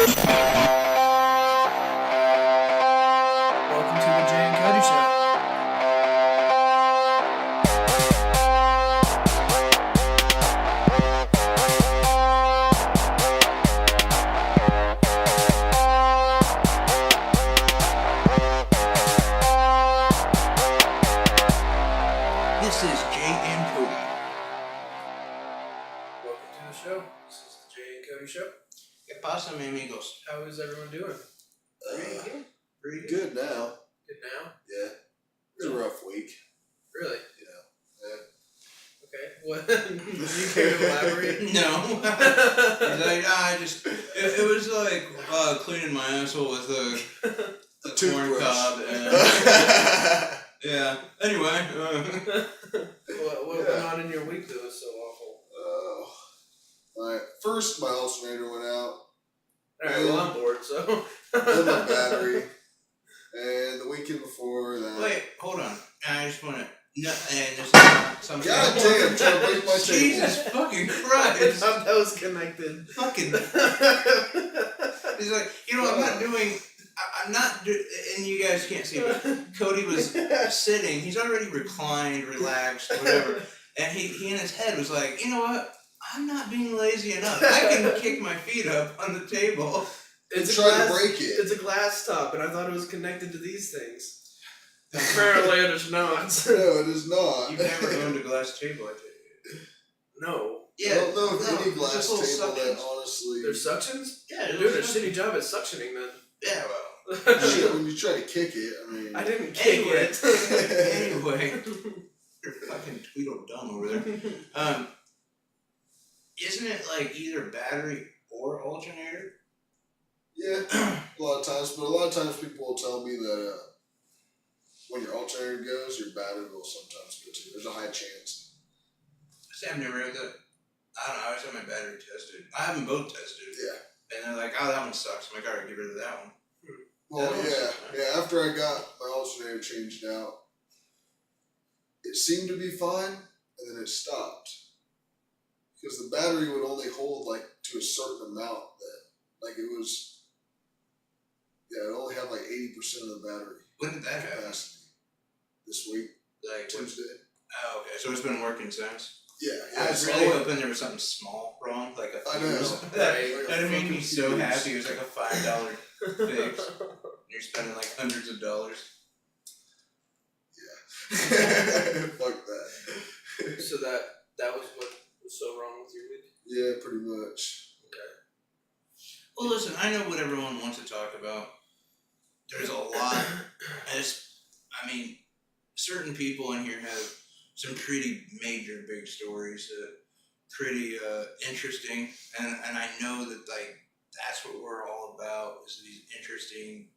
Welcome to the Jay and Cody Show. This is Jay and Cody. Welcome to the show. This is the Jay and Cody Show. ¿Qué pasa, mi amigos? How is everyone doing? Pretty Good now. Good now? Yeah. It was a rough week. Really? You know. Okay. What? Do you care to elaborate? No. He's like, I just, it was like cleaning my asshole with a corn Toothbrush. cob. And, yeah. Anyway. What went on in your week that was so awful? My alternator went out. Alright, well I'm bored, so. Then my battery. And the weekend before that. Wait, hold on. I just want to, no, and there's something. God damn, trying to break my table. Jesus fucking I Christ. thought that was connected. Fucking. He's like, I'm not, and you guys can't see, but Cody was sitting, he's already reclined, relaxed, whatever, and he in his head was like, you know what, I'm not being lazy enough, I can kick my feet up on the table. It's Trying to break it. It's a glass top, and I thought it was connected to these things. Apparently it is not. No, it is not. You've never owned a glass table, I take it. No. I don't know if any there's glass just little table that suctions. honestly. There's suctions? Yeah, You're doing a shitty job at suctioning then. Yeah, well. Shit, when you try to kick it, I mean. I didn't kick Anyway. it. Anyway. You're fucking Tweedledum over there. Isn't it like either battery or alternator? Yeah, a lot of times, but a lot of times people will tell me that when your alternator goes, your battery will sometimes go too. There's a high chance. See, I've never had that. I don't know, I always had my battery tested. I have them both tested. Yeah. And they're like, oh, that one sucks. I'm like, alright, get rid of that one. Well, That one sucks, man. yeah. After I got my alternator changed out, it seemed to be fine, and then it stopped because the battery would only hold like to a certain amount. Like it was. Yeah, it only had like 80% of the battery When did that happen? capacity. This week, Like, Tuesday. oh, okay. So it's been working since? Yeah, I was so really went- hoping there was something small wrong, like a I know. fuse. Right, That like a made me fucking so fuse. happy. It was like a $5 fix. And you're spending like hundreds of dollars. Fuck that. So that was what was so wrong with your week? Yeah, pretty much. Well, listen, I know what everyone wants to talk about. There's a lot. Certain people in here have some pretty major big stories that pretty interesting, and I know that like that's what we're all about is these interesting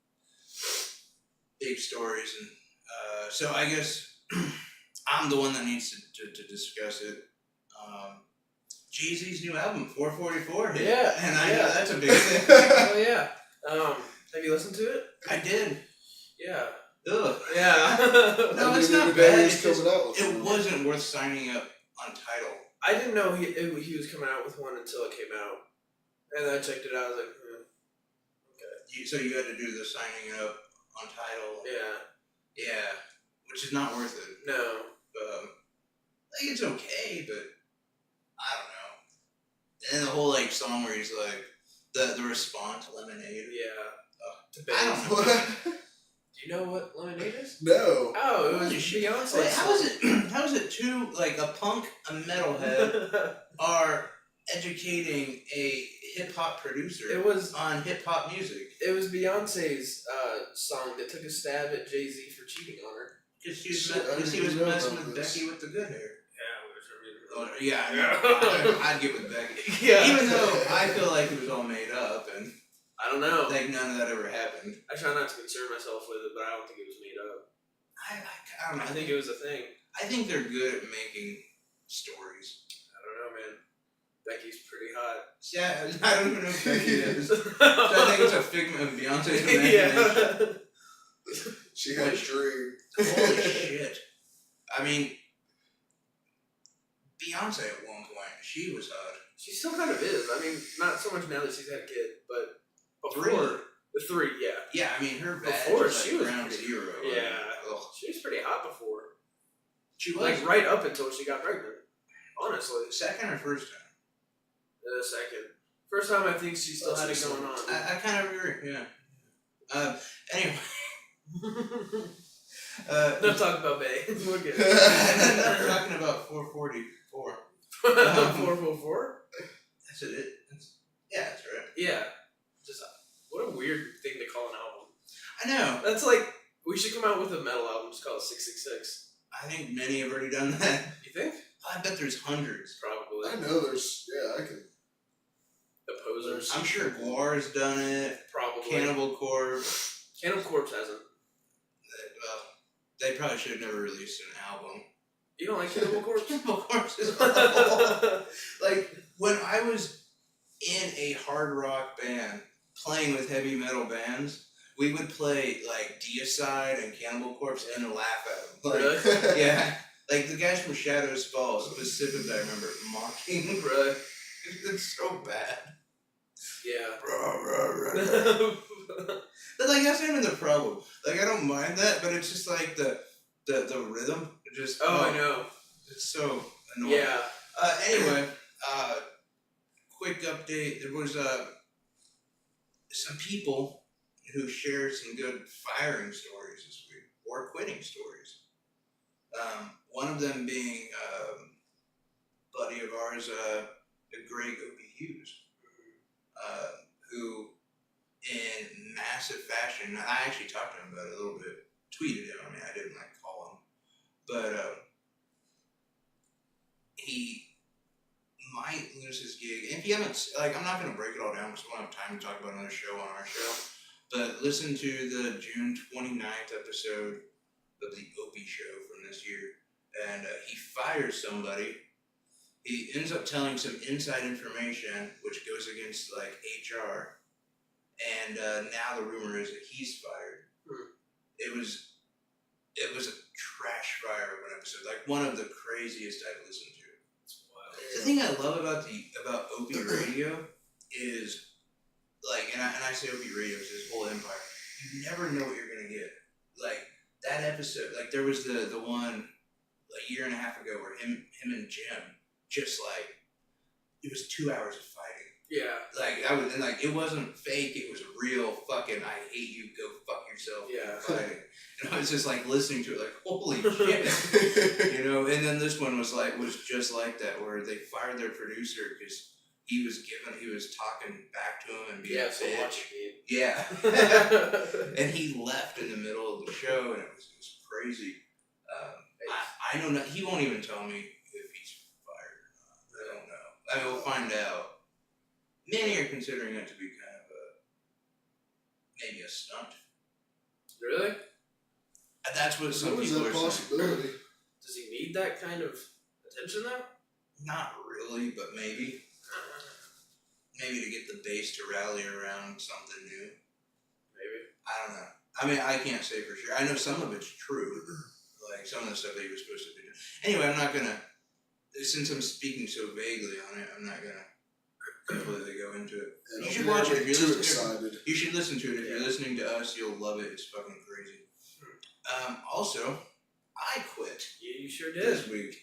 big stories, and so I guess I'm the one that needs to discuss it. Jeezy's new album 444 hit, Yeah, and I yeah. know that's a big thing. Oh yeah. Have you listened to it? I did. Yeah. Ugh. Yeah. No, I it's didn't not even know bad. he was It's just, coming out with it one. wasn't worth signing up on Tidal. I didn't know he was coming out with one until it came out. And I checked it out, I was like, So you had to do the signing up on Tidal. Yeah, which is not worth it. no. I think it's okay, but I don't know. And the whole like song where he's like the response, Lemonade. Yeah. I don't know. Do you know what Lemonade is? No. Oh, it was Holy shit. Beyonce. Wait, how is it two like a punk, a metalhead are educating a hip hop producer It was on hip hop music? Beyonce's song that took a stab at Jay-Z for cheating on her. Because Shit, I he didn't was even know messing about with this. Becky with the good hair. Yeah, Oh, yeah, I know. I'd get with Becky. Yeah. Even though I feel like it was all made up and I don't know. like none of that ever happened. I try not to concern myself with it, but I don't think it was made up. I don't know. I think it was a thing. I think they're good at making stories. I don't know, man. Becky's pretty hot. Yeah, I don't even know if Becky is. So I think it's a figment of Beyonce's imagination. Yeah. She had a dream. Holy shit. I mean, Beyonce at one point, she was hot. She still kind of is. I mean, not so much now that she's had a kid, but Before the 3, yeah. Yeah, I mean her badge Before, is she like was ground pretty- zero. yeah. Ugh. She was pretty hot before. She was Like right up until she got pregnant. Honestly, second or first time. the second. First time I think she still had it going on. I kind of agree. Yeah. Anyway. Enough talking about Bay. We're good. I'm talking about 444. 444? That's it. Yeah, that's right. Yeah. Just what a weird thing to call an album. I know. That's like we should come out with a metal album just called 666. I think many have already done that. You think? I bet there's hundreds. Probably. I know there's, I can. The Posers. I'm sure Guar's done it. Probably. Cannibal Corpse. Cannibal Corpse hasn't. Well, they probably should have never released an album. You don't like Cannibal Corpse? Cannibal Corpse is awful. Like, when I was in a hard rock band playing with heavy metal bands, we would play, like, Deicide and Cannibal Corpse and laugh at them. Like, Really? yeah. Like, the guys from Shadows Fall, specifically, I remember mocking. Really? It's so bad. Yeah. But, like, that's not even the problem. Like, I don't mind that, but it's just, like, the rhythm. It just, Oh, I know. It's so annoying. Yeah. Anyway, quick update. There was some people who shared some good firing stories this week, or quitting stories. One of them being buddy of ours, Greg O.B. Hughes, who in massive fashion, I actually talked to him about it a little bit, tweeted him, I mean, I didn't like call him, but he might lose his gig. And if you haven't, like, I'm not going to break it all down because we won't have time to talk about another show on our show, but listen to the June 29th episode of the Opie show from this year, and he fires somebody. He ends up telling some inside information which goes against, like, HR, and now the rumor is that he's fired. It was a trash fire of an episode, like one of the craziest I've listened to. The thing I love about Opie Radio is, like, and I say Opie Radio because his whole empire, you never know what you're gonna get. Like, that episode, like, there was the one a year and a half ago where him and Jim just, like, it was 2 hours of fighting. Yeah. Like, and like, it wasn't fake, it was real fucking, I hate you, go fuck yourself, Yeah. fighting. And I was just, like, listening to it, like, holy shit, you know? And then this one was just like that, where they fired their producer because he was talking back to him and being a so bitch. watch Yeah. And he left in the middle of the show, and it was crazy. I know not, he won't even tell me if he's fired or not. I don't know. I mean, we'll find out. Many are considering it to be kind of maybe a stunt. Really? That's what some There's people that are saying. possibility. Does he need that kind of attention though? Not really, but maybe. Maybe to get the base to rally around something new. Maybe. I don't know. I mean, I can't say for sure. I know some of it's true. Like, some of the stuff that he was supposed to be doing. Anyway, I'm not gonna, since I'm speaking so vaguely on it, I'm not gonna completely go into it. And You if should you're watch it. ever If you're too listening- excited. You should listen to it. If you're Yeah. listening to us, you'll love it. It's fucking crazy. Also, I quit You sure this did. week.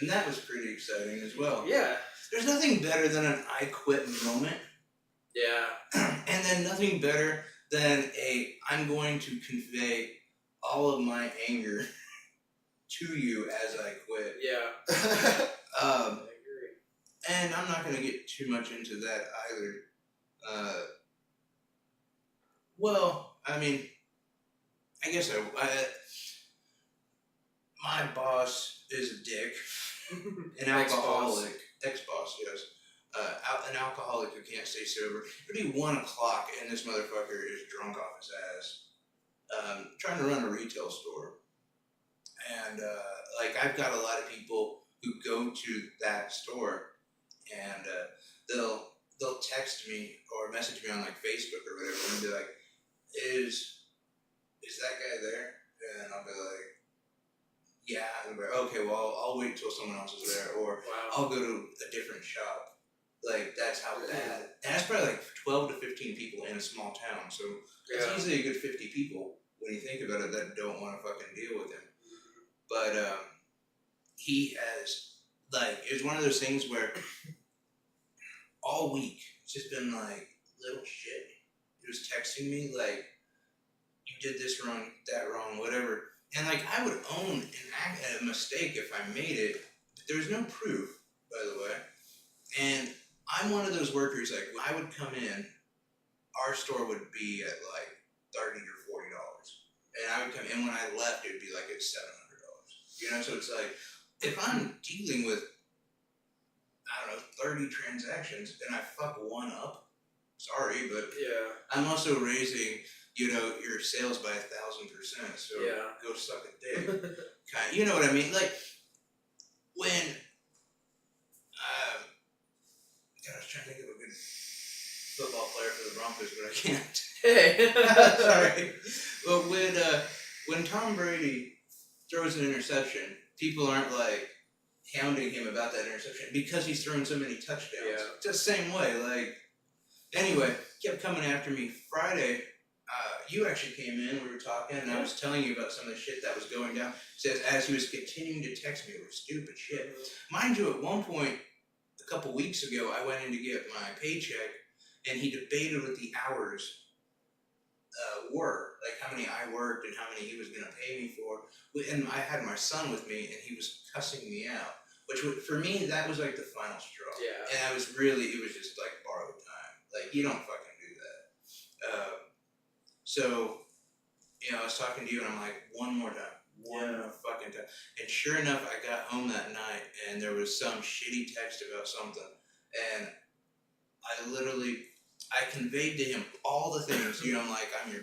And that was pretty exciting as well. Yeah. There's nothing better than an I quit moment. Yeah. And then nothing better than I'm going to convey all of my anger to you as I quit. Yeah. I agree. And I'm not going to get too much into that either. Well, I mean, I guess my boss is a dick, an alcoholic, ex-boss, yes. An alcoholic who can't stay sober. It'd be 1 o'clock and this motherfucker is drunk off his ass. Trying to run a retail store. And, like, I've got a lot of people who go to that store and, they'll text me or message me on, like, Facebook or whatever and be like, is that guy there? And I'll be like, yeah. And they'll be like, okay, well, I'll wait till someone else is there, or Wow. I'll go to a different shop. Like, That's how bad. And that's probably like 12 to 15 people in a small town. So it's Yeah. easily a good 50 people when you think about it that don't want to fucking deal with him. But he has, like, it was one of those things where all week it's just been like little shit. He was texting me like, you did this wrong, that wrong, whatever. And like, I would own a mistake if I made it, but there's no proof, by the way. And I'm one of those workers, like, when I would come in, our store would be at like $30 or $40. And I would come in, when I left, it would be like at $700. You know, so it's like, if I'm dealing with, I don't know, 30 transactions and I fuck one up, sorry, but Yeah. I'm also raising, you know, your sales by 1,000%. So Yeah. go suck a dick. Kind, you know what I mean? Like when, God, I was trying to think of a good football player for the Broncos, but I can't. Hey. Sorry. But when Tom Brady throws an interception, people aren't like hounding him about that interception because he's thrown so many touchdowns. Yeah. It's the same way. Like, anyway, kept coming after me. Friday, you actually came in, we were talking, and I was telling you about some of the shit that was going down. Says as he was continuing to text me over stupid shit. Mind you, at one point, a couple weeks ago, I went in to get my paycheck, and he debated what the hours were, like how many I worked and how many he was going to pay me for. And I had my son with me, and he was cussing me out, which for me, that was like the final straw. Yeah. And I was really, it was just like borrowed time. Like, you don't fucking do that. So, you know, I was talking to you, and I'm like, one more time. One more fucking time. And sure enough, I got home that night, and there was some shitty text about something. And I conveyed to him all the things, you know, I'm like, I'm your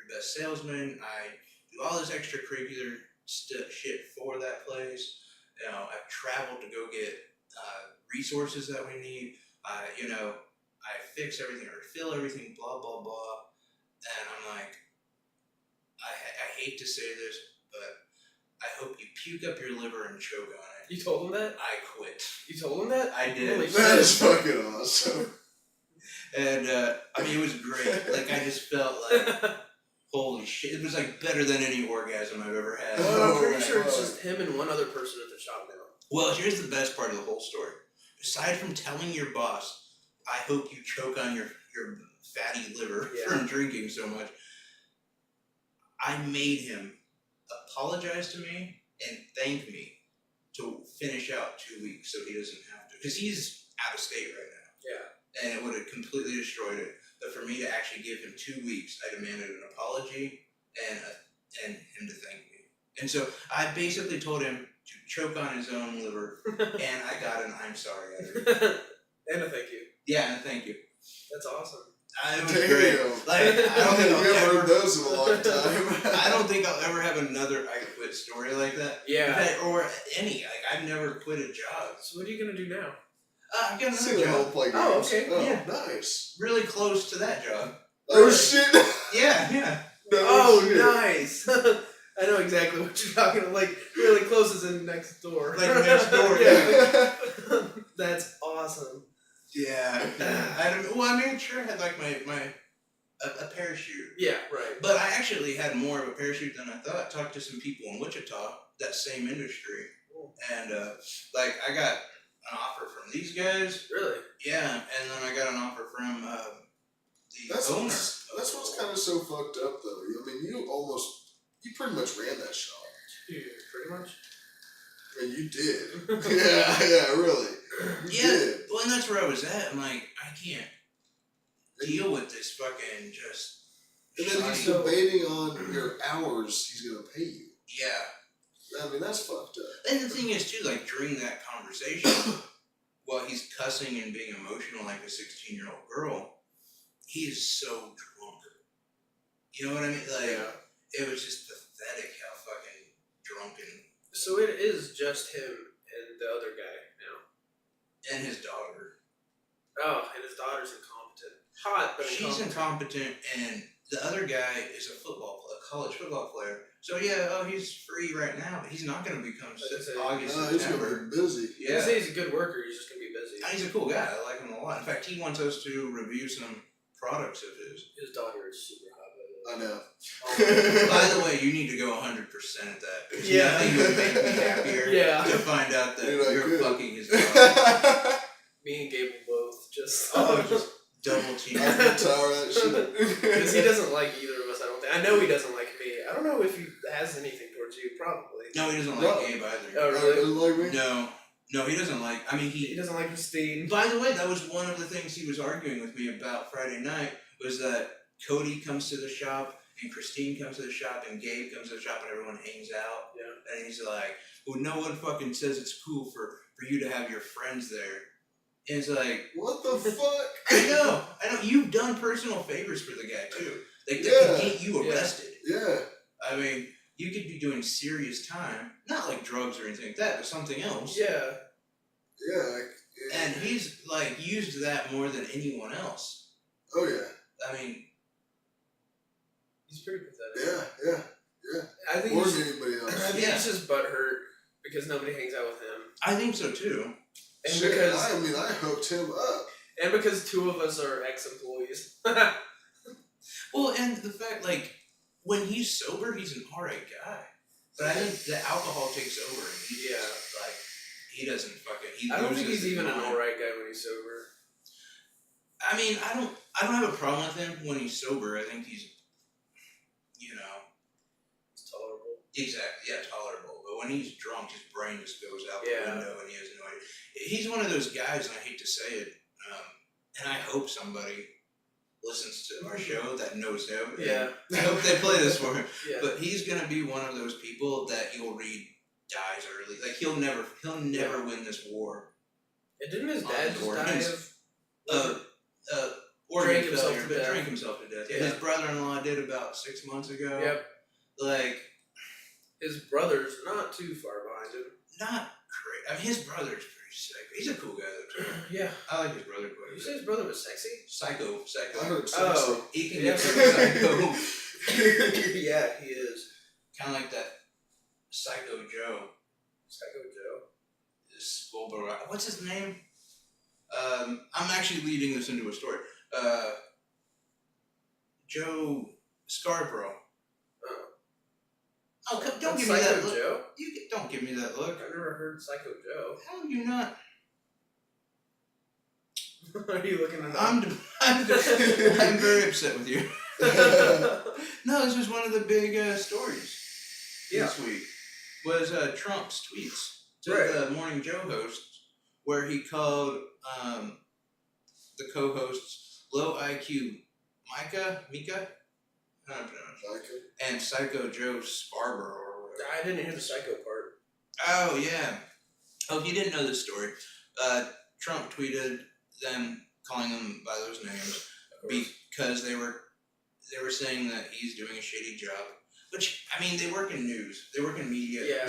best salesman, I do all this extracurricular shit for that place, you know, I've traveled to go get resources that we need, you know, I fix everything or fill everything, blah, blah, blah, and I'm like, I hate to say this, but I hope you puke up your liver and choke on it. You told him that? I quit. You told him that? I did. Holy That shit. is fucking awesome. And I mean, it was great. Like, I just felt like, holy shit! It was like better than any orgasm I've ever had. Well, I'm Oh pretty my sure it's God. just him and one other person at the shop now. Well, here's the best part of the whole story. Aside from telling your boss, I hope you choke on your fatty liver Yeah. from drinking so much, I made him apologize to me and thank me to finish out 2 weeks so he doesn't have to. Because he's out of state right now. Yeah. And it would have completely destroyed it. But for me to actually give him 2 weeks, I demanded an apology and him to thank me. And so I basically told him to choke on his own liver, and I got an I'm sorry out of it. And a thank you. Yeah, and thank you. That's awesome. It was Damn. great. Like, I don't think You haven't I'll heard ever, those in a long time. I don't think I'll ever have another I quit story like that. In Yeah. fact, or any. Like, I've never quit a job. So what are you gonna do now? I've got Sing another the whole job. play games. Oh, okay. Oh, Yeah. nice. Really close to that job. Oh Really? shit. Yeah. No Oh, shit. nice. I know exactly what you're talking about. Like, really close as in next door. Like next door, Yeah. That's awesome. Yeah. I don't. Well, I mean, sure, I had like a parachute. Yeah, right. But I actually had more of a parachute than I thought. Talked to some people in Wichita, that same industry, Cool. and like I got an offer from these guys. Really? Yeah, and then I got an offer from the That's owner. that's what's kind of so fucked up though. I mean, you pretty much ran that shop. Dude, pretty much. I mean, you did. yeah, really. You Yeah, did. well, and that's where I was at. I'm like, I can't deal with this fucking just. And then he's shoddy- debating on your hours he's gonna pay you. Yeah. I mean, that's fucked up. And the thing is, too, like, during that conversation, while he's cussing and being emotional like a 16-year-old girl, he is so drunk. You know what I mean? Like, it was just pathetic how fucking drunk So it is just him and the other guy now. and his daughter. Oh, and his daughter's incompetent. Hot, but She's incompetent, and the other guy is a college football player. So yeah, he's free right now, but he's not going to become Like I said, August, No, he's September. gonna be busy. Yeah. Yeah. Say he's a good worker, he's just gonna be busy. he? He's a cool guy. I like him a lot. In fact, he wants us to review some products of his. His daughter is super hot. I know. By the way, you need to go 100% at that. Because Yeah. nothing would make me happier Yeah. to find out that You're like, you're good. fucking his daughter. Me and Gabe will both just. Just double team. I can retire that shit. Because he doesn't like either of us, I don't think. I know he doesn't like me. I don't know if he has anything towards you, probably. No, he doesn't No. like Gabe either. Oh, really? Doesn't like me? No, he doesn't like. I mean, He doesn't like Christine. By the way, that was one of the things he was arguing with me about Friday night. Was that Cody comes to the shop and Christine comes to the shop and Gabe comes to the shop and everyone hangs out. Yeah. And he's like, well, no one fucking says it's cool for you to have your friends there. And it's like, What the fuck? I know. You've done personal favors for the guy too. Like, that Yeah. could get you Yeah. arrested. Yeah. I mean, you could be doing serious time. Not like drugs or anything like that, but something else. Yeah. Yeah. Like, yeah. And he's, like, used that more than anyone else. Oh yeah. I mean, He's pretty pathetic. Yeah. I think More he's, than anybody I else. think Yeah. he's just butthurt because nobody hangs out with him. I think so too. And Shit, because I hooked him up. and because two of us are ex-employees. Well, and the fact, like, when he's sober, he's an alright guy. But I think the alcohol takes over and he Yeah. just, like, he doesn't fucking, he I don't think loses he's his even an mind. alright guy when he's sober. I mean, I don't have a problem with him when he's sober. I think he's, you know, It's tolerable. exactly, yeah, tolerable. But when he's drunk, his brain just goes out Yeah. the window and he has no idea. He's one of those guys, and I hate to say it, and I hope somebody listens to our show that knows him. and Yeah. I hope they play this for him. Yeah. But he's gonna be one of those people that you'll read dies early. Like he'll never win this war. And didn't his dad just die Organs. of Organ Drank himself failure, to but death. drank himself to death. Yeah, Yeah. his brother-in-law did about 6 months ago. Yep. Like, His brother's not too far behind him. not great. I mean, his brother's pretty sick. He's a cool guy though too. Yeah. I like his brother quite a You bit. say his brother was sexy? Psycho. I heard Oh. He can Yeah. get psycho. Yeah, he is. Kind of like that Psycho Joe. Psycho Joe. Scoborough. What's his name? I'm actually leading this into a story. Joe Scarborough. Oh. Oh, don't That's give me that Psycho look. Joe? Don't give me that look. I've never heard Psycho Joe. How are you not? Are you looking at I'm very upset with you. No, this was one of the big stories this week. Was Trump's tweets to Right. the Morning Joe host, where he called the co-hosts low IQ Mika, I don't know, and Psycho Joe Scarborough or whatever. I didn't hear the psycho part. Oh yeah. Oh, if you didn't know this story, Trump tweeted them, calling them by those names because they were saying that he's doing a shitty job. Which, I mean, they work in news, they work in media. Yeah.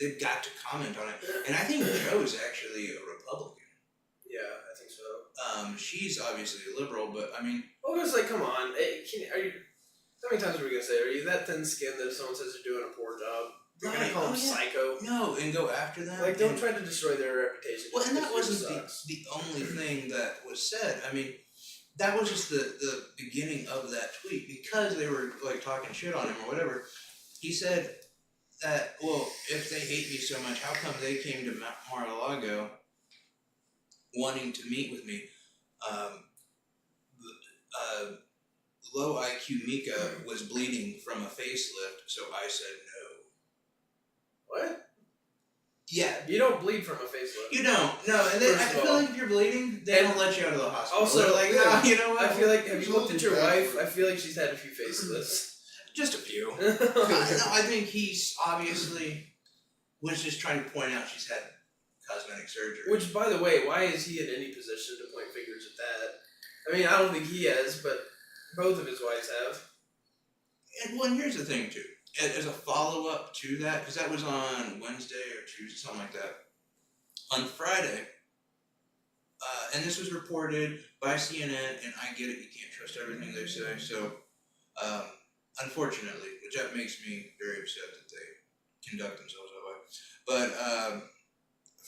They've got to comment on it. And I think Joe is actually a Republican. Yeah, I think so. She's obviously a liberal, but I mean, Well, it's like, come on. Hey, are you? How many times are we gonna say? Are you that thin-skinned that if someone says they're doing a poor job, you're gonna Right, call them oh, yeah. psycho? no, and go after them. Like, don't and- try to destroy their reputation. Well, and that Yours wasn't sucks. the only thing that was said. I mean, that was just the beginning of that tweet because they were like talking shit on him or whatever. He said that, well, if they hate me so much, how come they came to Mar-a-Lago wanting to meet with me? Low IQ Mika was bleeding from a facelift, so I said no. What? Yeah, You don't bleed from a facelift. you don't. No, and then I First of feel all. like if you're bleeding, they And don't let you out of the hospital. also, they're like, yeah, no, you know what? I feel like, have you looked at your Absolutely wife? I feel like she's had a few facelifts. Just a few. No, I think he's obviously was just trying to point out she's had cosmetic surgery. Which, by the way, why is he in any position to point fingers at that? I mean, I don't think he has, but both of his wives have. And well, and here's the thing too. As a follow up to that, because that was on Wednesday or Tuesday, something like that. On Friday, and this was reported by CNN, and I get it, you can't trust everything they say. So, unfortunately, which that makes me very upset that they conduct themselves that way. But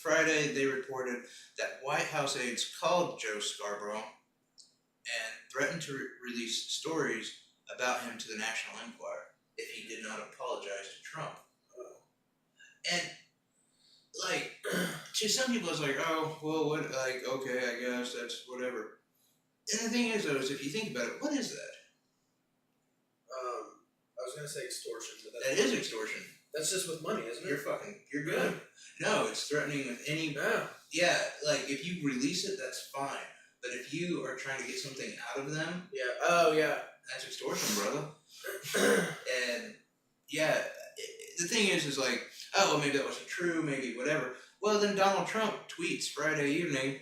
Friday they reported that White House aides called Joe Scarborough and threatened to release stories about him to the National Enquirer if he did not apologize to Trump. And like, to some people it's like, oh, well, what, like, okay, I guess that's whatever. And the thing is, though, is if you think about it, what is that? I was gonna say extortion, but That is extortion. that's just with money, isn't it? You're good. No, it's threatening with any, Yeah. yeah, like, if you release it, that's fine. But if you are trying to get something out of them, Yeah. Oh yeah. that's extortion, brother. And, yeah, the thing is like, oh, well, maybe that wasn't true, maybe whatever. Well, then Donald Trump tweets Friday evening,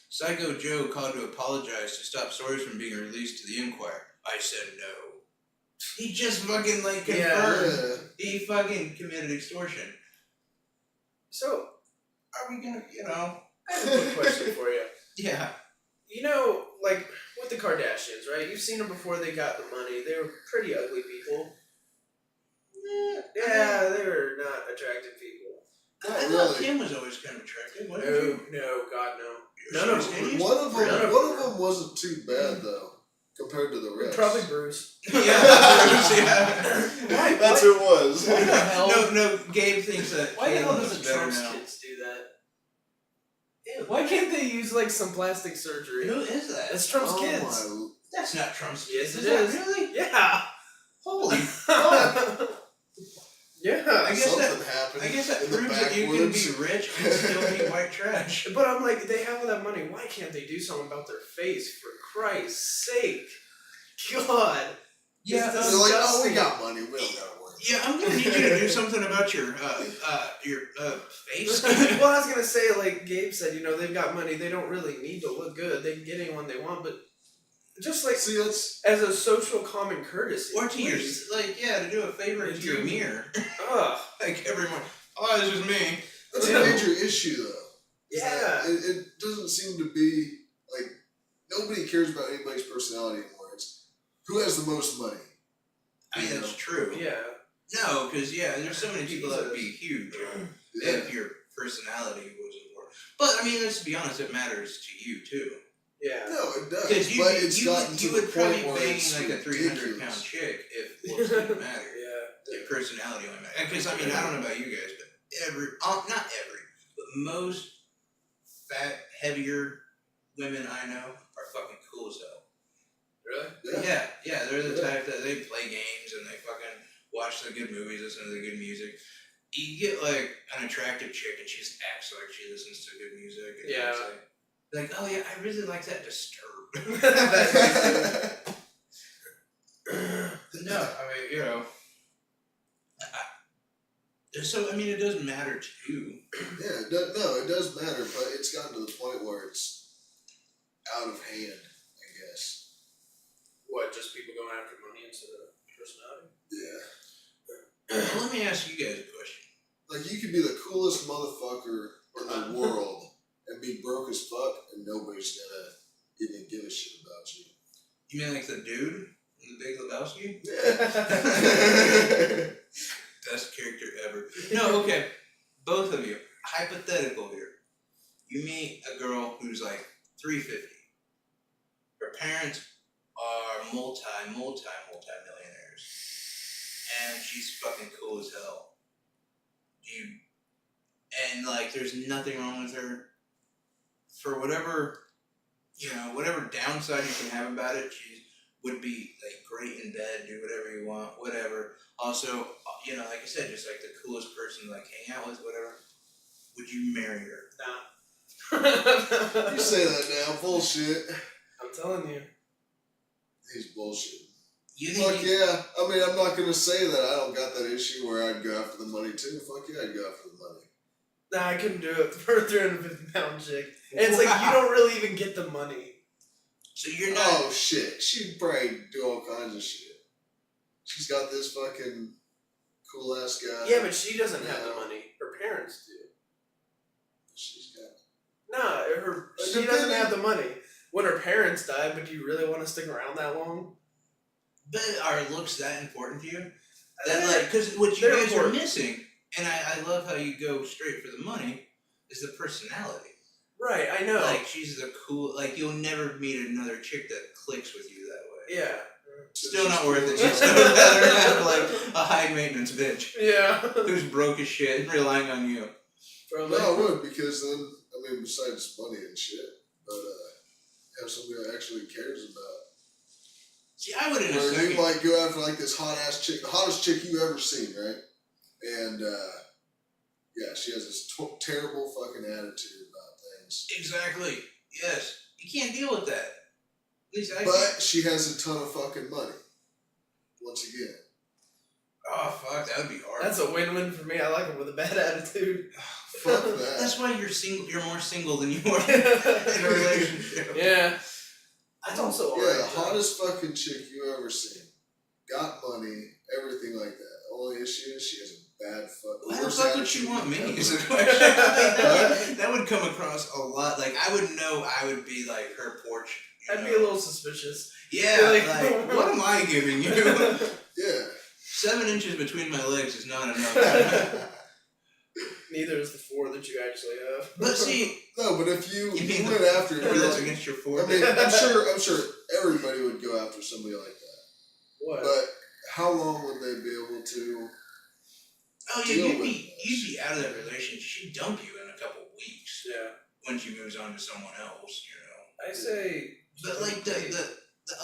Psycho Joe called to apologize to stop stories from being released to the Enquirer. I said no. He just fucking, like, confirmed he fucking committed extortion. So Are we gonna, you know? I have a quick question for you. Yeah. You know, like with the Kardashians, right? You've seen them before they got the money. They were pretty ugly people. Yeah, they were not attractive people. I thought Kim was always kind of attractive, wasn't she? No, God no. She None was of them. hideous? One of them, None of one them. of them wasn't too bad though, compared to the rest. Probably Bruce. Yeah. Why? That's who it was. Why the hell? No, Gabe thinks that Why the hell Caitlyn doesn't is better Trump's now. kids do that? Why can't they use like some plastic surgery? Who is that? That's Trump's Oh kids. my- That's not Trump's Yes, kids. it is. That really? Yeah. Holy fuck. Yeah. I guess Something that- happened. I guess that in the proves that you can backwoods. be rich and still be white trash. But I'm like, they have all that money. Why can't they do something about their face? For Christ's sake. God. Yeah, This They're like, oh, we disgusting. got money. We don't gotta worry. Yeah, I'm gonna need you to do something about your face. Well, I was gonna say, like Gabe said, you know, they've got money. They don't really need to look good. They can get anyone they want, but just like See, that's as a social common courtesy. Or to your, please. like, yeah, to do a favor to To your your- mirror. Ugh. Like every morning. Oh, this is me. that's Yeah. a major issue though. Yeah. It doesn't seem to be like nobody cares about anybody's personality anymore. It's who has the most money. I mean, that's true. Yeah. No, because, yeah, there's so many people that would be huge Yeah. if your personality was important. But, I mean, let's be honest, it matters to you, too. Yeah. No, it does. Because But it's gotten to you the would probably point where bang it's like a 300-pound ridiculous. chick if looks didn't matter. Yeah. If personality only mattered. Because, I mean, I don't know about you guys, but not every, but most fat, heavier women I know are fucking cool as hell. Really? Yeah, they're the Yeah. type that they play games and they fucking watch the good movies, listen to the good music. You get like an attractive chick and she just acts like she listens to good music. And Yeah. it's like, oh yeah, I really like that Disturbed. No, I mean, you know. So, I mean, it doesn't matter to you. Yeah, it does matter, but it's gotten to the point where it's out of hand, I guess. What? Just people going after money instead of personality? Yeah. Well, let me ask you guys a question. Like you could be the coolest motherfucker in the world and be broke as fuck and nobody's gonna even give a shit about you. You mean like the dude in The Big Lebowski? Yeah. Best character ever. No, okay. Both of you. Hypothetical here. You meet a girl who's like 350. Her parents are multi-millionaires. And she's fucking cool as hell. And like there's nothing wrong with her. For whatever, whatever downside you can have about it, she would be like great in bed, do whatever you want, whatever. Also, like I said, just like the coolest person to like hang out with, whatever. Would you marry her? Nah. You say that now, bullshit. I'm telling you. He's bullshit. You Fuck think yeah. I mean, I'm not gonna say that I don't got that issue where I'd go after the money too. Fuck yeah, I'd go after the money. Nah, I couldn't do it for a 350-pound chick. And it's like you don't really even get the money. so you're not Oh shit, she'd probably do all kinds of shit. She's got this fucking cool ass guy. Yeah, but she doesn't have the money. Her parents do. She's got. Nah, she doesn't Depending- have the money. When her parents die, but do you really want to stick around that long? but are looks that important to you? Eh, That like, because what you they're guys are important. missing, and I love how you go straight for the money, is the personality. Right, I know. Like she's the cool. Like you'll never meet another chick that clicks with you that way. Yeah. Still not worth it. You'd still rather have like a high maintenance bitch Yeah. who's broke as shit and relying on you. Probably. No, I would, because then, I mean, besides money and shit, but have somebody that actually cares about. See, I would in a Where second. you might go after like this hot ass chick, the hottest chick you've ever seen, right? And yeah, she has this terrible fucking attitude about things. Exactly. Yes. You can't deal with that. At least I But can't. she has a ton of fucking money. Once again. Oh fuck, that would be hard. That's a win-win for me. I like him with a bad attitude. Fuck that. That's why you're single. You're more single than you are in a relationship. Yeah. That's also Yeah, alright. the hottest fucking chick you ever seen. Got money, everything like that. The only issue is she has a bad fuck. Why the worst fuck would attitude you want me? ever. Is the question. That would come across a lot. Like I would know I would be like her porch. You I'd know? be a little suspicious. Yeah, like- like what am I giving you? Yeah. 7 inches between my legs is not enough. Neither is the 4 that you actually have. But see, No, but if you you mean went after or that's like, against your I forehead. mean, I'm sure everybody would go after somebody like that. What? But how long would they be able to? Oh yeah, deal you'd with be out of that relationship. She'd dump you in a couple weeks Yeah. when she moves on to someone else. You know. I say. But like the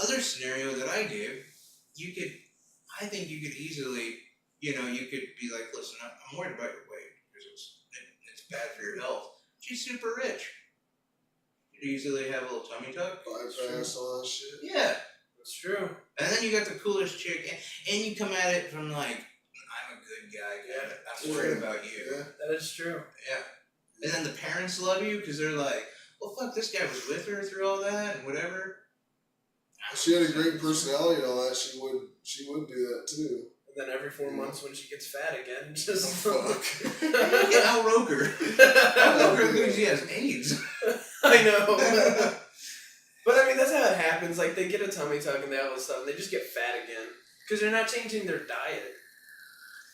other scenario that I gave, I think you could easily, you could be like, listen, I'm worried about your weight because it's bad for your health. She's super rich. You'd easily have a little tummy tuck. Bypass all that shit. Yeah. That's true. And then you got the coolest chick, and you come at it from like, I'm a good guy, Yeah. I'm worried about you. Yeah. That is true. Yeah. And then the parents love you because they're like, well, fuck, this guy was with her through all that and whatever. If she had a great personality and all that, she would do that too. And then every 4 months when she gets fat again, just. Oh, fuck. Look at Al Roker. Al Roker thinks he has AIDS. I know. But I mean, that's how it happens. Like, they get a tummy tuck and they all this stuff, and they just get fat again. Because they're not changing their diet.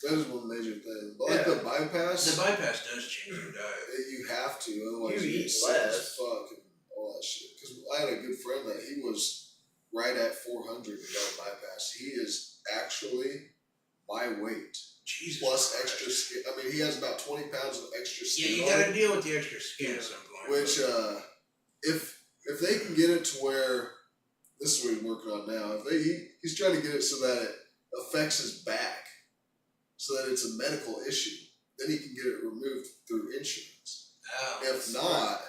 That is one major thing. But like the bypass, The bypass does change your diet. you have to, otherwise You you eat get sick as less. fuck and all that shit. Because I had a good friend that he was right at 400 and got a bypass. He is actually my weight Jesus plus Christ. extra skin. I mean, he has about 20 pounds of extra Yeah, skin you on gotta him, deal with the extra skin at some point. which if they can get it to where this is what he's working on now. If he's trying to get it so that it affects his back, so that it's a medical issue, then he can get it removed through insurance. Oh, If not,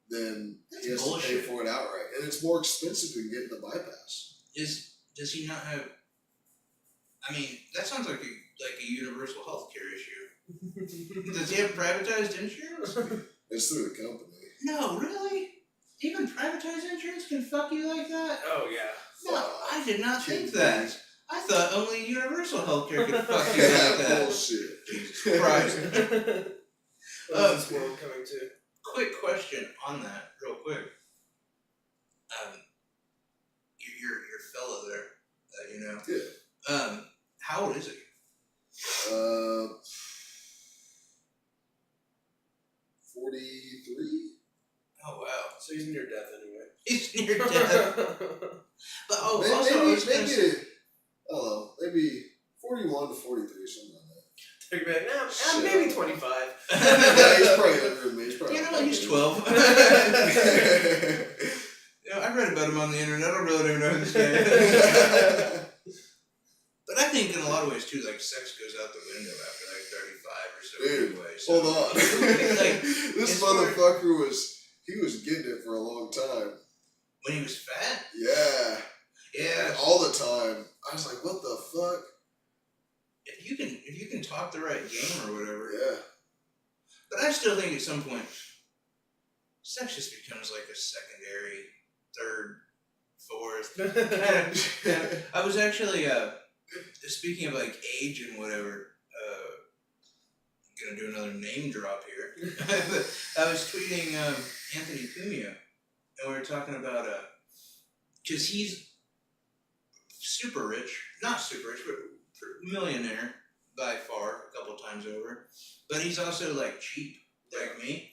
then he has bullshit. to pay for it outright, and it's more expensive than getting the bypass. does he not have? I mean, that sounds like a universal healthcare issue. Does he have privatized insurance? It's through the company. No, really? Even privatized insurance can fuck you like that? Oh, yeah. No, I did not think Kidding that. me. I thought only universal healthcare could fuck you like that. Bullshit. Jesus Christ. What is this world coming to? Quick question on that, real quick. Your fella there, that you know. Yeah. How old is he? 43? Oh wow, So he's near death anyway. he's near death. But maybe, also, I was gonna maybe, say, I don't know, maybe 41 to 43, something like that. They're gonna be like, nah, I'm Shit. maybe 25. Yeah, he's probably younger than me. He's probably you know, he's 12. You know, I read about him on the internet. I don't really even know who this guy is. But I think in a lot of ways too, like sex goes out the window after like 35 or so. Dude, anyway, so hold on. like, This as far- motherfucker was getting it for a long time. when he was fat, Yeah. yeah. All the time. I was like, what the fuck? If you can talk the right game or whatever. Yeah. But I still think at some point, sex just becomes like a secondary, third, fourth. I was actually speaking of like age and whatever. I'm gonna do another name drop here. I was tweeting Anthony Cumia, and we were talking about because he's super rich, not super rich, but millionaire by far, a couple times over. But he's also like cheap. like me.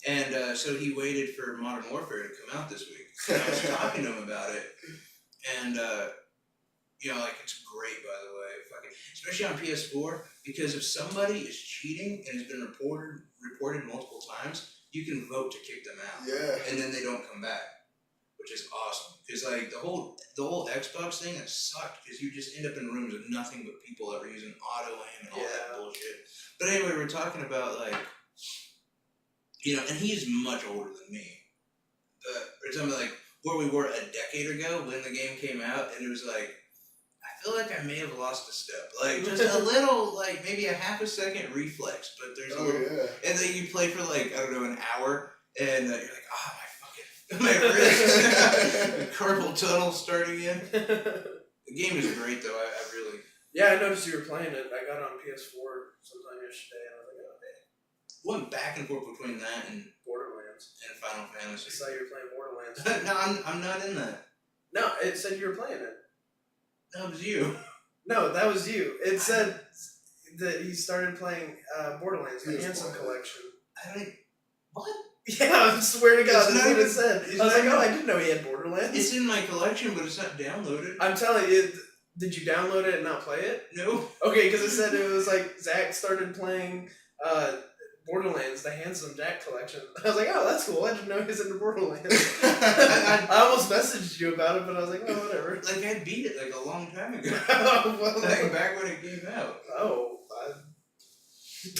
And so he waited for Modern Warfare to come out this week. And I was talking to him about it. And, like, it's great, by the way. Fucking, especially on PS4, because if somebody is cheating and has been reported multiple times, you can vote to kick them out. Yeah. And then they don't come back, which is awesome. Because, like, the whole Xbox thing, that sucked, because you just end up in rooms with nothing but people that were using auto-aim and all that bullshit. But anyway, we're talking about, like, and he's much older than me. We're talking about, like, where we were a decade ago when the game came out, and it was like, I feel like I may have lost a step. Like, just a little, like, maybe a half a second reflex, but there's a little... Yeah. And then you play for, like, I don't know, an hour, and you're like, my wrist. Carpal tunnel starting again. The game is great, though. I really... Yeah, I noticed you were playing it. I got it on PS4 sometime yesterday, and I was like, oh, man. Went back and forth between that and Borderlands. Final I Fantasy. saw you were playing Borderlands. No, I'm not in that. No, it said you were playing it. That was you. No, that was you. It said that he started playing Borderlands, the He was Handsome playing it. Collection. I don't... What? Yeah, I swear to God, It's that's not what it even- said. it's I was not like, oh, I even- didn't know he had Borderlands. It's in my collection, but it's not downloaded. I'm telling you, did you download it and not play it? No. Okay, because it said it was like Zach started playing Borderlands, the Handsome Jack Collection. I was like, oh, that's cool. I didn't know he was into Borderlands. I almost messaged you about it, but I was like, oh, whatever. Like, I beat it, like, a long time ago. Well, Like, back when it came out. oh, I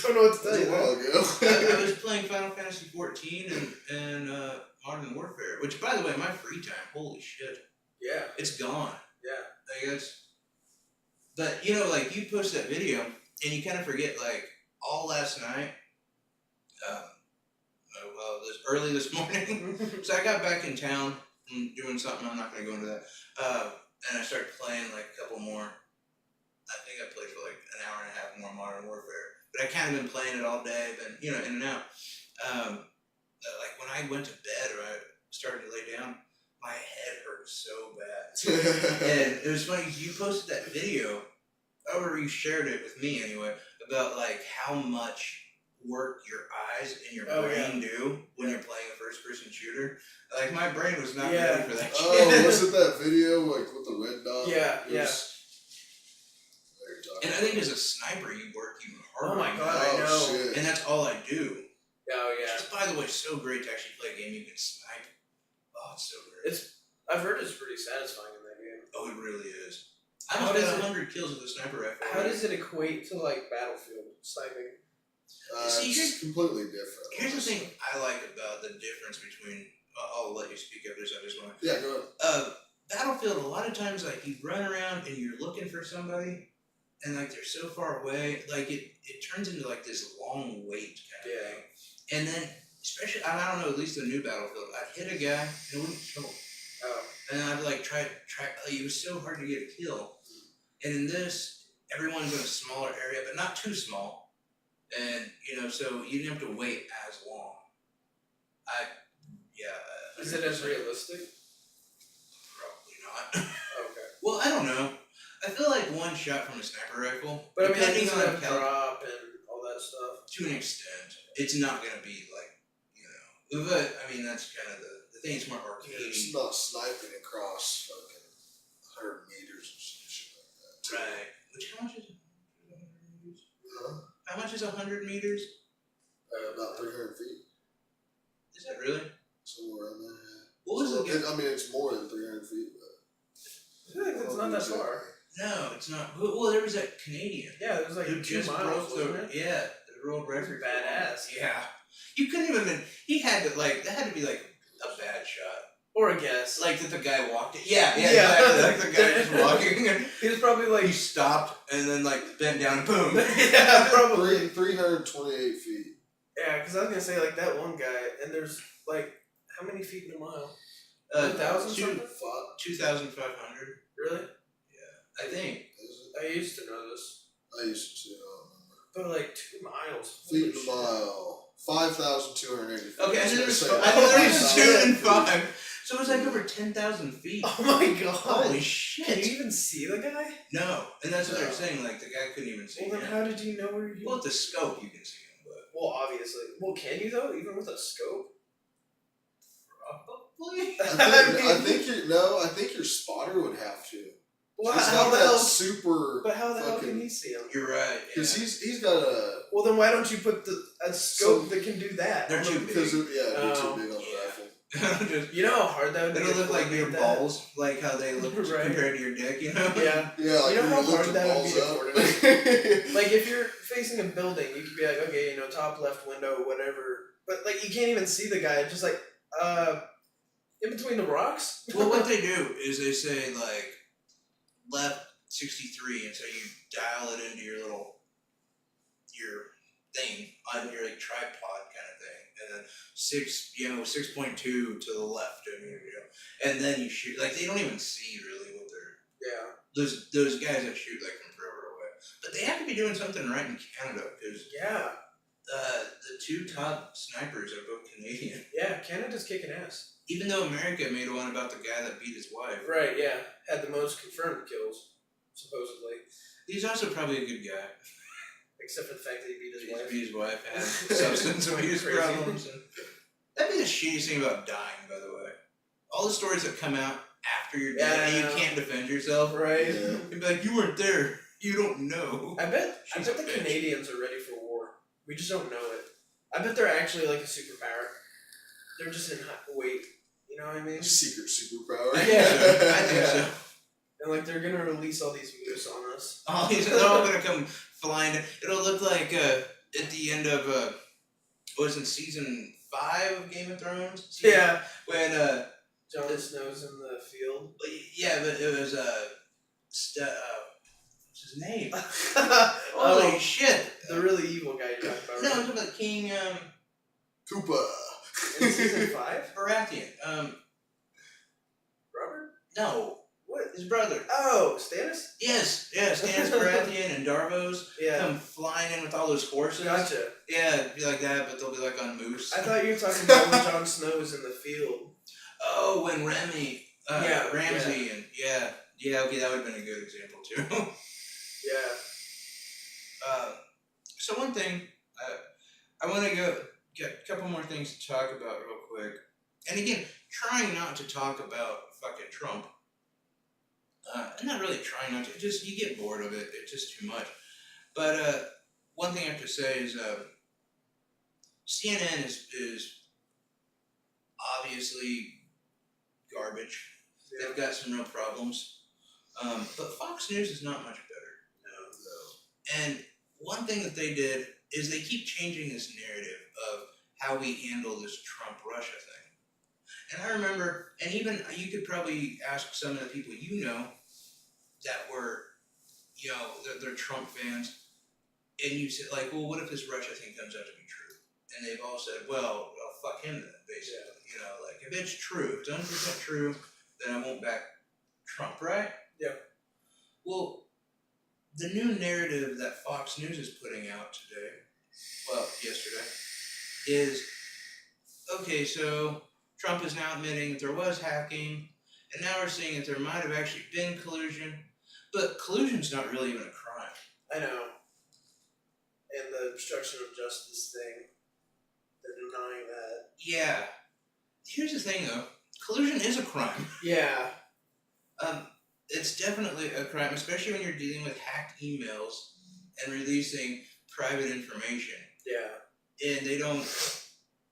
don't know what to That tell was you. a while ago. I was playing Final Fantasy 14 and Modern Warfare, which, by the way, my free time, holy shit, Yeah, it's gone. yeah. Like, it's... But, like, you post that video, and you kind of forget, like, all last night, early this morning, so I got back in town and doing something, I'm not going to go into that, and I started playing, like, a couple more. I think I played for, like, an hour and a half more Modern Warfare, but I kind of been playing it all day, been, in and out. Like, when I went to bed or I started to lay down, my head hurt so bad. And it was funny, you posted that video, or you shared it with me anyway, about, like, how much work your eyes and your brain do when you're playing a first-person shooter. Like, my brain was not ready for that shit. Oh, was it that video, like, with the red dot? Yeah, It yeah. was- And I think as a sniper, you work even harder. Oh my on God, that. I know. Shit. And that's all I do. Oh, yeah. Which is, by the way, so great to actually play a game you can snipe. Oh, it's so great. I've heard it's pretty satisfying in that game. Oh, it really is. I How almost does got it- 100 kills with a sniper rifle. How does it equate to, like, Battlefield sniping? See, it's completely different. Here's the honestly. thing I like about the difference between... I'll let you speak of this, I just want to... Yeah, go ahead. Battlefield, a lot of times, like, you run around and you're looking for somebody, and, like, they're so far away, like, it turns into, like, this long wait kind of thing. And then, especially, I don't know, at least the new Battlefield, I'd hit a guy, and it wouldn't kill him. Oh. And I'd, like, try, like, it was so hard to get a kill. And in this, everyone's in a smaller area, but not too small. And, so you didn't have to wait as long. Is it as realistic? Probably not. Okay. Well, I don't know. I feel like one shot from a sniper rifle, But I mean, depending it's on gonna cal- drop and all that stuff. to an extent, it's not gonna be like, but I mean that's kind of the thing. It's more It's arcadey, not sniping across fucking 100 meters or some shit like that. too. right? Which how much is 100 meters? Huh? How much is 100 meters? About 300 feet, Is that really? somewhere around there. Yeah. What was So, the game? I mean, it's more than 300 feet, but I feel like it's not that far. No, it's not. Well, there was that Canadian Yeah, it was like who 2 just miles, broke wasn't the it? the world record. Badass. Yeah, you couldn't even. He had to like that had to be like a bad shot. Or a guess. Like that the guy walked it. Yeah, Yeah. exactly. Like the guy just walking and He was probably like, he stopped and then like bent down and boom. yeah, probably. 328 feet. Yeah, because I was gonna say like that one guy, and there's like how many feet in a mile? 1,000 something? 2,500. Really? I think. Is I used to know this, it? I used to, I don't remember. but like 2 miles. Feet Holy in a shit. mile. 5,080 feet. Okay, I knew there was Say I knew there was 2 5,000. and 5. So it was like over 10,000 feet. Oh my god! Holy shit! Can you even see the guy? No, and that's what they're No. saying. Like the guy couldn't even see Well, then him. how did you know where you? Well, with the scope you can see him, but Well, obviously. Well, can you though? Even with a scope? Probably. I think your spotter would have to. Well, He's how got the that hell? super. But how the hell fucking- can he see him? You're right. Because Yeah. he's got a. Well, then why don't you put a scope that can do that? They're too big. Because they're Oh. too big on the Yeah. rifle. Just, You know how hard that would be? it'll to look like your coordinate that? balls, like how they look Right. compared to your dick, you know? Yeah. Yeah, like You know when how you lift hard your that would balls be to up. coordinate? Like if you're facing a building, you could be like, okay, top left window, whatever. But like you can't even see the guy. Just like in between the rocks. Well, what they do is they say, like, left 63, and so you dial it into your thing on your, like, tripod kind of thing. And then 6.2 to the left, and then you shoot. Like, they don't even see really what they're. Yeah. Those guys that shoot, like, from forever away. But they have to be doing something right in Canada, because Yeah. the two top snipers are both Canadian. Yeah. Canada's kicking ass. Even though America made one about the guy that beat his wife. Right. Yeah. Had the most confirmed kills, supposedly. He's also probably a good guy. Except for the fact that he beat his wife. His wife had substance abuse Crazy. problems. And that'd be the shittiest thing about dying, by the way. All the stories that come out after you're dead and Yeah. you can't defend yourself. Right. Yeah. You'd be like, you weren't there. You don't know. I bet She's the a bitch. Canadians are ready for war. We just don't know it. I bet they're actually like a superpower. They're just in wait. You know what I mean? Secret superpower. I think so. And like they're gonna release all these moose on us. They're all gonna come flying. It'll look like at the end of was it season 5 of Game of Thrones? Yeah. When Jon Snow's in the field. yeah, but it was what's his name? Oh, Holy shit! the really evil guy you're talking about. No, I'm right? talking about King Koopa. In season 5? Baratheon. Robert? No, What? his brother. Oh, Stannis? Yes, Stannis Baratheon and Darvos Yeah. come flying in with all those horses. Gotcha. Yeah, it'd be like that, but they'll be like on moose. I thought you were talking about when Jon Snow was in the field. Oh, when Ramsay Yeah, and okay, that would have been a good example too. Yeah. So one thing, I want to get a couple more things to talk about real quick. And again, trying not to talk about fucking Trump. I'm not really trying not to. Just you get bored of it. It's just too much. But one thing I have to say is CNN is obviously garbage. Yeah. They've got some real problems. But Fox News is not much better. And one thing that they did is they keep changing this narrative of how we handle this Trump-Russia thing. And I remember, and even you could probably ask some of the people you know that were, that they're Trump fans, and you said, like, well, what if this Russia thing comes out to be true? And they've all said, well, fuck him then, basically. Like, if it's true, if it's 100% true, then I won't back Trump, right? Yeah. Well, the new narrative that Fox News is putting out today, yesterday, is, okay, so Trump is now admitting that there was hacking, and now we're seeing that there might have actually been collusion, but collusion's not really even a crime. I know. And the obstruction of justice thing, they're denying that. Yeah. Here's the thing, though. Collusion is a crime. Yeah. It's definitely a crime, especially when you're dealing with hacked emails and releasing private information. Yeah. And they don't,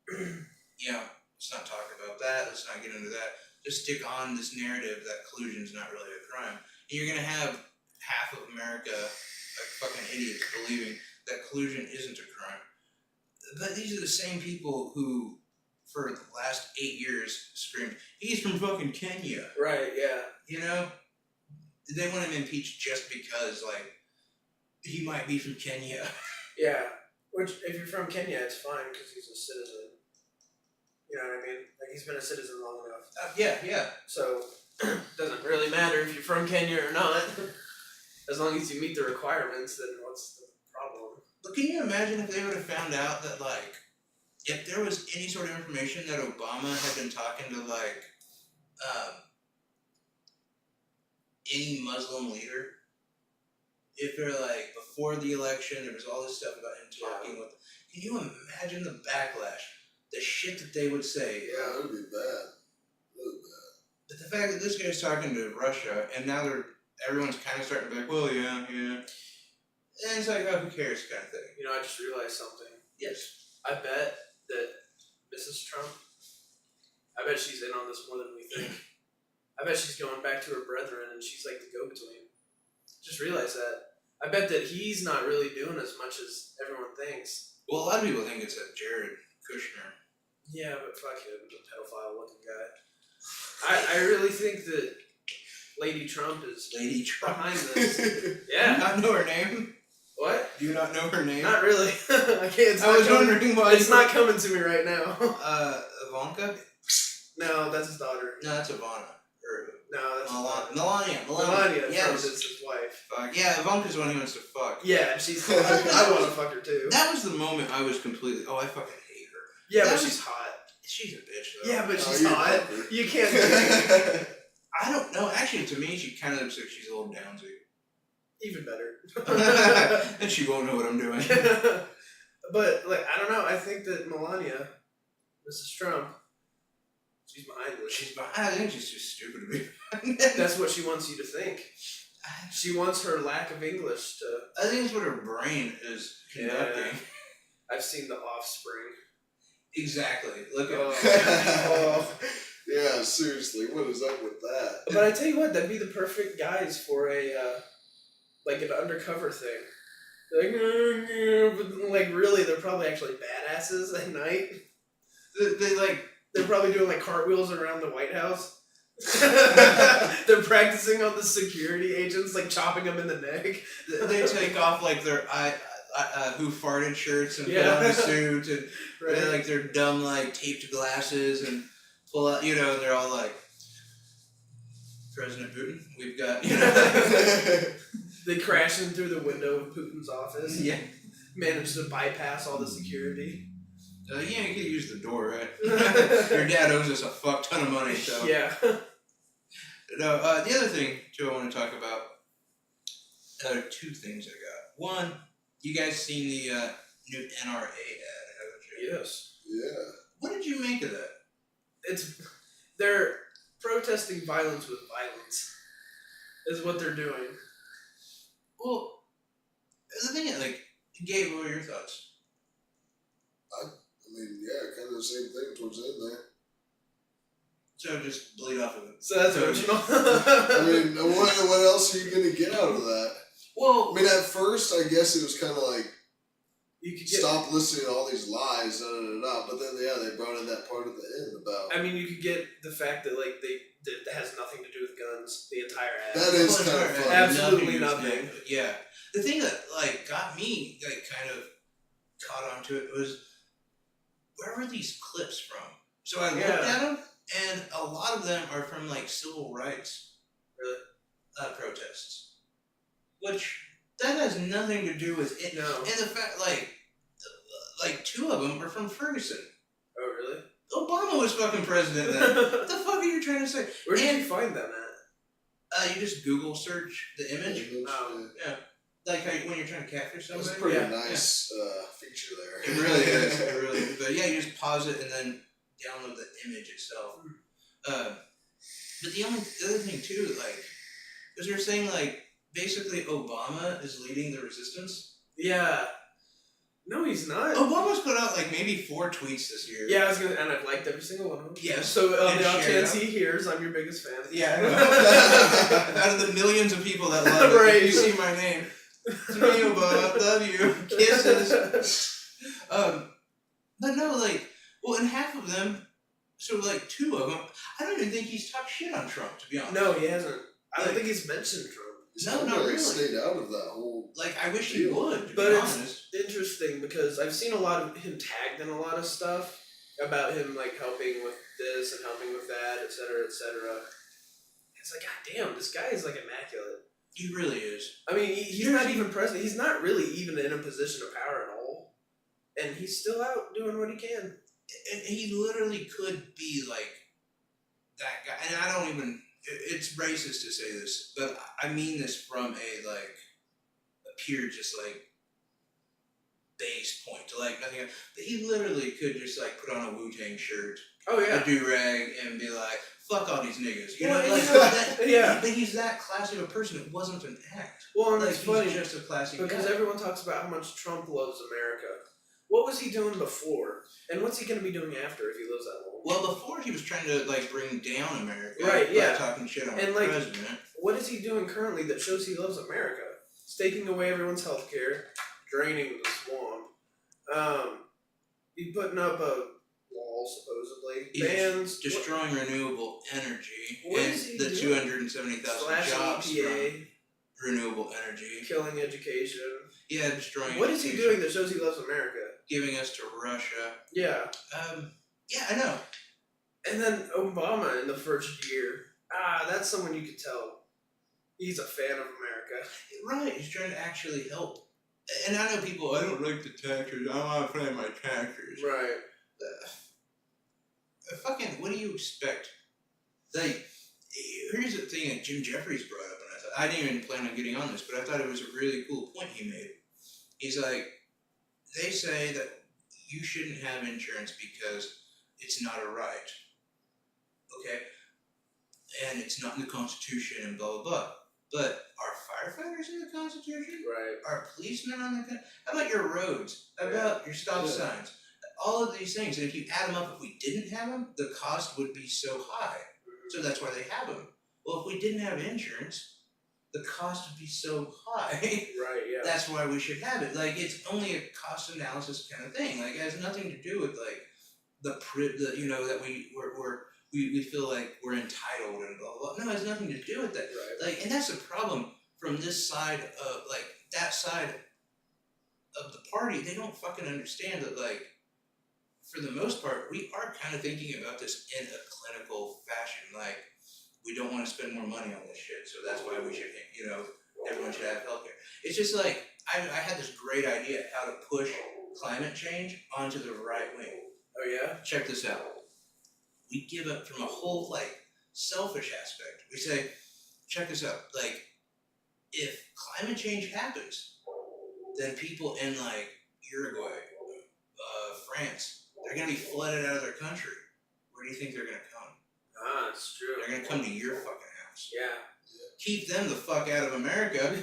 let's not talk about that. Let's not get into that. Just stick on this narrative that collusion's not really a crime. And you're going to have half of America, like fucking idiots, believing that collusion isn't a crime. But these are the same people who, for the last 8 years, screamed, he's from fucking Kenya. Right, yeah. They want him impeached just because, like, he might be from Kenya. Yeah. Which, if you're from Kenya, it's fine because he's a citizen. You know what I mean? Like, he's been a citizen long enough. Yeah. So, doesn't really matter if you're from Kenya or not. As long as you meet the requirements, then what's the problem? But can you imagine if they would have found out that, like, if there was any sort of information that Obama had been talking to, like, any Muslim leader, if they're like, before the election, there was all this stuff about him talking with, Can you imagine the backlash? The shit that they would say. Yeah, it would be bad. Really bad. But the fact that this guy's talking to Russia, and now everyone's kind of starting to be like, well, yeah. And it's like, oh, who cares kind of thing. You know, I just realized something. Yes. I bet that Mrs. Trump, I bet she's in on this more than we think. I bet she's going back to her brethren and she's like the go-between. Just realize that. I bet that he's not really doing as much as everyone thinks. Well, a lot of people think it's a Jared Kushner. Yeah, but fuck him, the pedophile-looking guy. I really think that Lady Trump is Lady Trump. behind this. Do you Yeah. not know her name? What? Do you not know her name? Not really. I can't. It's I not was coming- wondering why. It's not coming to me right now. Ivanka? No, that's his daughter. No, that's Ivana. Or No, that's his daughter. Melania. Melania Trump Yes. is his wife. Fuck. Yeah, Ivanka's the one he wants to fuck. Yeah, and she's. I want to fuck her too. That was the moment I was completely. Oh, I fucking hate her. Yeah, that but was- she's hot. She's a bitch though. Yeah, but Oh, she's you hot. love her. You can't. I don't know. Actually, to me, she kind of looks like she's a little downsy. Even better. And she won't know what I'm doing. But like, I don't know. I think that Melania, Mrs. Trump, she's behind this. I think she's just stupid to me. That's what she wants you to think. She wants her lack of English to. I think it's what her brain is conducting. Yeah. I've seen The Offspring. Exactly. Look at. Oh. Yeah, seriously, what is up with that? But I tell you what, that'd be the perfect guys for a like an undercover thing. Like, but like really, they're probably actually badasses at night. They like. They're probably doing like cartwheels around the White House. They're practicing on the security agents, like chopping them in the neck. They take off like their who farted shirts and put Yeah. on a suit and Right. they like their dumb like taped glasses and pull out, you know, they're all like, President Putin, we've got, you know. They crash in through the window of Putin's office. Yeah. Manage to bypass all the security. Yeah, you could use the door, right? Your dad owes us a fuck ton of money, so. Yeah. No, the other thing, too, I want to talk about, there are two things I got. One, you guys seen the new NRA ad, haven't you? Yes. Yeah. What did you make of that? They're protesting violence with violence. Is what they're doing. Well, the thing is, like, Gabe, what were your thoughts? I mean, yeah, kind of the same thing towards the end there. So just bleed off of it. So that's original. I mean, what else are you going to get out of that? Well, I mean, at first, I guess it was kind of like, you could get. stop listening to all these lies, but then, yeah, they brought in that part at the end about... I mean, you could get the fact that like that has nothing to do with guns. The entire ad. That is kind of fun. Absolutely was nothing. good, but yeah. The thing that like got me like kind of caught onto it was where were these clips from? So I looked at them, and a lot of them are from like civil rights protests, which that has nothing to do with it. No. And the fact like two of them are from Ferguson. Oh really? Obama was fucking president then. What the fuck are you trying to say? Where did And- you find them at? You just Google search the image. Oh. Like when you're trying to capture something. That's a pretty Yeah. nice feature there. It really is. It really is. But yeah, you just pause it and then download the image itself. But the other thing too, like, is they're saying like basically Obama is leading the resistance. Yeah. No, he's not. Obama's put out like maybe 4 tweets this year. Yeah, I was gonna, and I've liked every single one of them. Yes. So And the off shared chance them. he hears, I'm your biggest fan. Yeah, I know. Out of the millions of people that love it, Right. if you see my name. It's me, Obama. Love you. Kisses. But no, like, well, and half of them, so like 2 of them, I don't even think he's talked shit on Trump, to be honest. No, he hasn't. I don't Like- think he's mentioned Trump. No, not really. Stayed out of that whole... Like, I wish he would, to But be it's- honest. Interesting because I've seen a lot of him tagged in a lot of stuff about him like helping with this and helping with that, etc., etc. It's like, god damn, this guy is like immaculate. He really is. I mean, he's not even president. He's not really even in a position of power at all, and he's still out doing what he can. And he literally could be like that guy. And I don't even, it's racist to say this, but I mean this from a pure just like base point to like nothing else. But he literally could just like put on a Wu-Tang shirt, Oh yeah. a do-rag, and be like, fuck all these niggas. You Well, know, like you know, that, yeah. But he's that classy of a person. It wasn't an act. Well, and Like it's he's funny just a classy because guy. everyone talks about how much Trump loves America. What was he doing before, and what's he going to be doing after if he lives that long? Well, before he was trying to like bring down America, Right, yeah. by talking shit on And, the like, president. What is he doing currently that shows he loves America? He's taking away everyone's health care, draining the swamp. He's putting up a wall, supposedly. He's Bans. destroying renewable energy What and is he the doing? 270,000 Slashing jobs EPA, from renewable energy. killing education. Yeah, destroying. What is he education, doing that shows he loves America? Giving us to Russia. Yeah. Yeah, I know. And then Obama in the first year. That's someone you could tell. He's a fan of America. Right, he's trying to actually help. And I know people, I don't like the taxers. I want to pay my taxers. Right. Fucking, what do you expect? Like, here's the thing that Jim Jeffries brought up, and I didn't even plan on getting on this, but I thought it was a really cool point he made. He's like, they say that you shouldn't have insurance because it's not a right. Okay? And it's not in the Constitution and blah, blah, blah. But are firefighters in the Constitution? Right. Are policemen on the Constitution? How about your roads? How about your stop signs? All of these things. And if you add them up, if we didn't have them, the cost would be so high. So that's why they have them. Well, if we didn't have insurance, the cost would be so high. Right, yeah. That's why we should have it. Like, it's only a cost analysis kind of thing. Like, it has nothing to do with, like, the you know, that we feel like we're entitled and blah, blah, blah. No, it has nothing to do with that. Right. Like, and that's the problem from this side of, like, that side of the party. They don't fucking understand that, like, for the most part, we are kind of thinking about this in a clinical fashion. Like, we don't want to spend more money on this shit, so that's why we should, you know, everyone should have healthcare. It's just like, I had this great idea how to push climate change onto the right wing. Oh, yeah? Check this out. We give up from a whole, like, selfish aspect. We say, check this out, like, if climate change happens, then people in, like, Uruguay, France, they're going to be flooded out of their country. Where do you think they're going to come? That's true. They're going to come to your fucking house. Yeah. Keep them the fuck out of America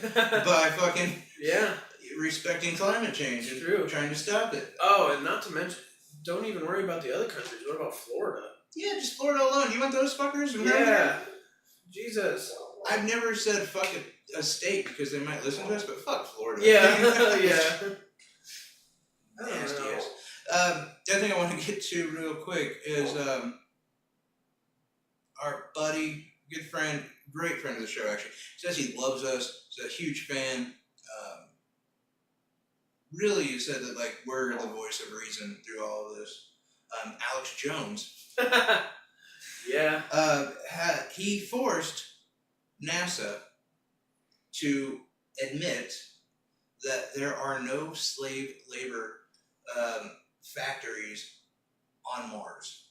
by fucking Yeah. respecting climate change and True. trying to stop it. Oh, and not to mention, don't even worry about the other countries. What about Florida? Yeah, just Florida alone. You want those fuckers? Yeah. Jesus. I've never said fuck a state because they might listen to us, but fuck Florida. Yeah. Yeah. I don't Nasty know. ass. The other thing I want to get to real quick is our buddy, good friend, great friend of the show actually, says he loves us, he's a huge fan. Really, you said that like we're the voice of reason through all of this. Alex Jones, Yeah. he forced NASA to admit that there are no slave labor factories on Mars.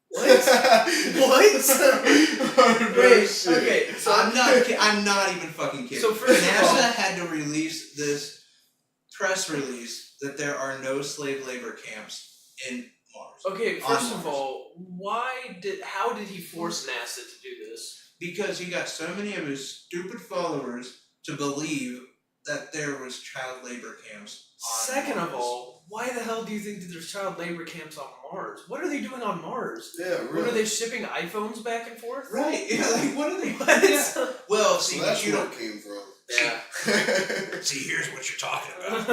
What? What? Wait. Okay. So I'm not even fucking kidding. So first of NASA all- had to release this press release that there are no slave labor camps in Mars. Okay. On First of Mars. all, how did he force NASA to do this? Because he got so many of his stupid followers to believe that there was child labor camps on Second Mars. of all, why the hell do you think that there's child labor camps on Mars? What are they doing on Mars? Yeah, really. What are they shipping iPhones back and forth? Right, yeah, like what are they? What? Yeah. Well, see, So that's you where don't it came from. Yeah. see. Here's what you're talking about.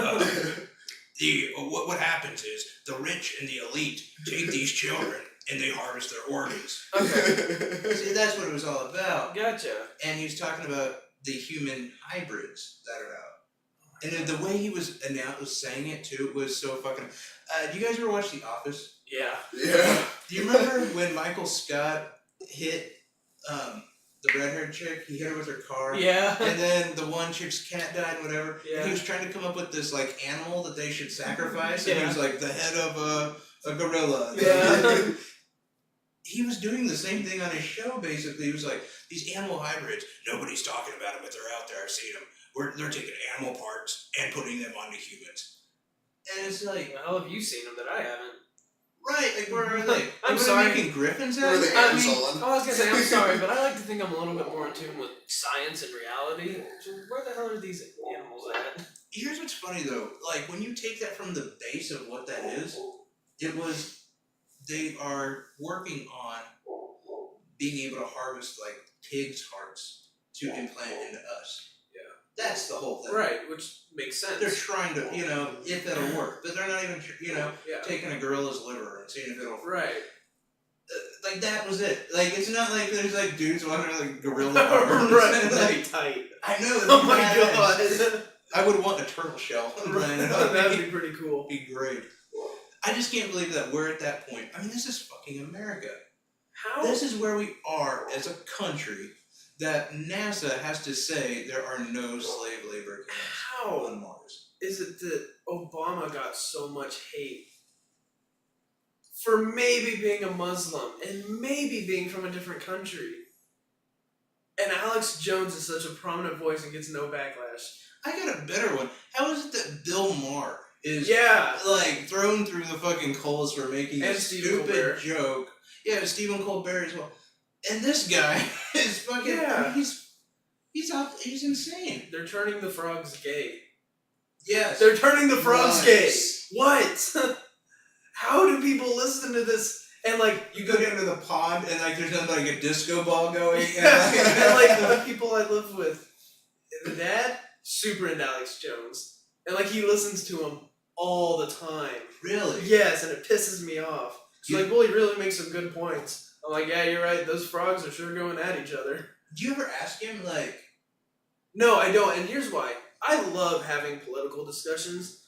What happens is the rich and the elite take these children and they harvest their organs. Okay. See, that's what it was all about. Gotcha. And he was talking about the human hybrids that are out. And then the way he was saying it too was so fucking. Do you guys ever watch The Office? Yeah. Yeah. Do you remember when Michael Scott hit the red-haired chick? He hit her with her car. Yeah. And then the one chick's cat died, and whatever. Yeah. And he was trying to come up with this like animal that they should sacrifice, and he Yeah. was like the head of a gorilla. Yeah. He was doing the same thing on his show. Basically, he was like, these animal hybrids. Nobody's talking about them, but they're out there. I've seen them. They're taking animal parts and putting them onto humans. And it's like, How have you seen them that I haven't? right, like where are they? I'm What sorry. Are they making griffins Where out are of they it? I mean, Amazon? I was gonna say I'm sorry, but I like to think I'm a little bit more in tune with science and reality. So where the hell are these animals at? Here's what's funny though, like when you take that from the base of what that is, they are working on being able to harvest like pigs' hearts to implant into us. Yeah. That's the whole thing. Right, which makes sense. They're trying to, if that'll work, but they're not even, Yeah. taking a gorilla's liver and seeing if it'll. Right. Like that was it. Like it's not like there's like dudes walking around like gorilla Right, arms. that'd Like, be tight. I know. Oh my badass. god. I would want a turtle shell. Right, that'd be pretty cool. Be great. I just can't believe that we're at that point. I mean, this is fucking America. How? This is where we are as a country that NASA has to say there are no slave labor camps How on Mars. is it that Obama got so much hate for maybe being a Muslim and maybe being from a different country? And Alex Jones is such a prominent voice and gets no backlash. I got a better one. How is it that Bill Maher is Yeah. like thrown through the fucking coals for making And a Stephen stupid Colbert. joke? Yeah, Stephen Colbert as well. And this guy is fucking. Yeah. I mean, he's insane. They're turning the frogs gay. Yes. They're turning the frogs Nice. gay. What? How do people listen to this? And like You go down to the pond and like there's nothing like a disco ball going. and like the people I live with, the dad, super into Alex Jones. And like he listens to him all the time. Really? Yes, and it pisses me off. She's You- like, well, he really makes some good points. I'm like, yeah, you're right. Those frogs are sure going at each other. Do you ever ask him like? No, I don't. And here's why. I love having political discussions,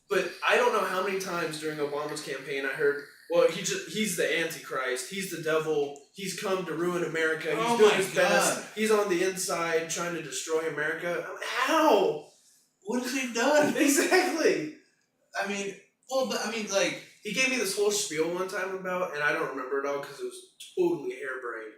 but I don't know how many times during Obama's campaign I heard, well, he's the Antichrist. He's the devil. He's come to ruin America. He's Oh doing my his best. God. He's on the inside trying to destroy America. How? What has he done? Exactly. I mean, well, but I mean, like, He gave me this whole spiel one time about, and I don't remember it all because it was totally harebrained.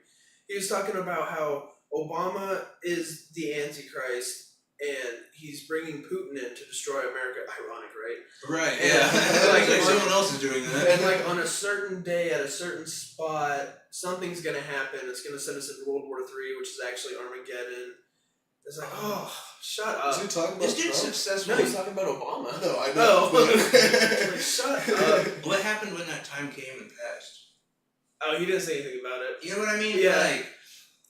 He was talking about how Obama is the Antichrist and he's bringing Putin in to destroy America. Ironic, right? right? Yeah. Yeah, Like, like someone else is doing that. And like on a certain day at a certain spot, something's gonna happen. It's gonna send us into World War III, which is actually Armageddon. It's like, oh, shut Is up. he talking about This dude's Trump? successful. No, he's talking about Obama. No, I know. Oh. but- Like, shut up. What happened when that time came and passed? Oh, he didn't say anything about it. You know what I mean? Yeah. Like,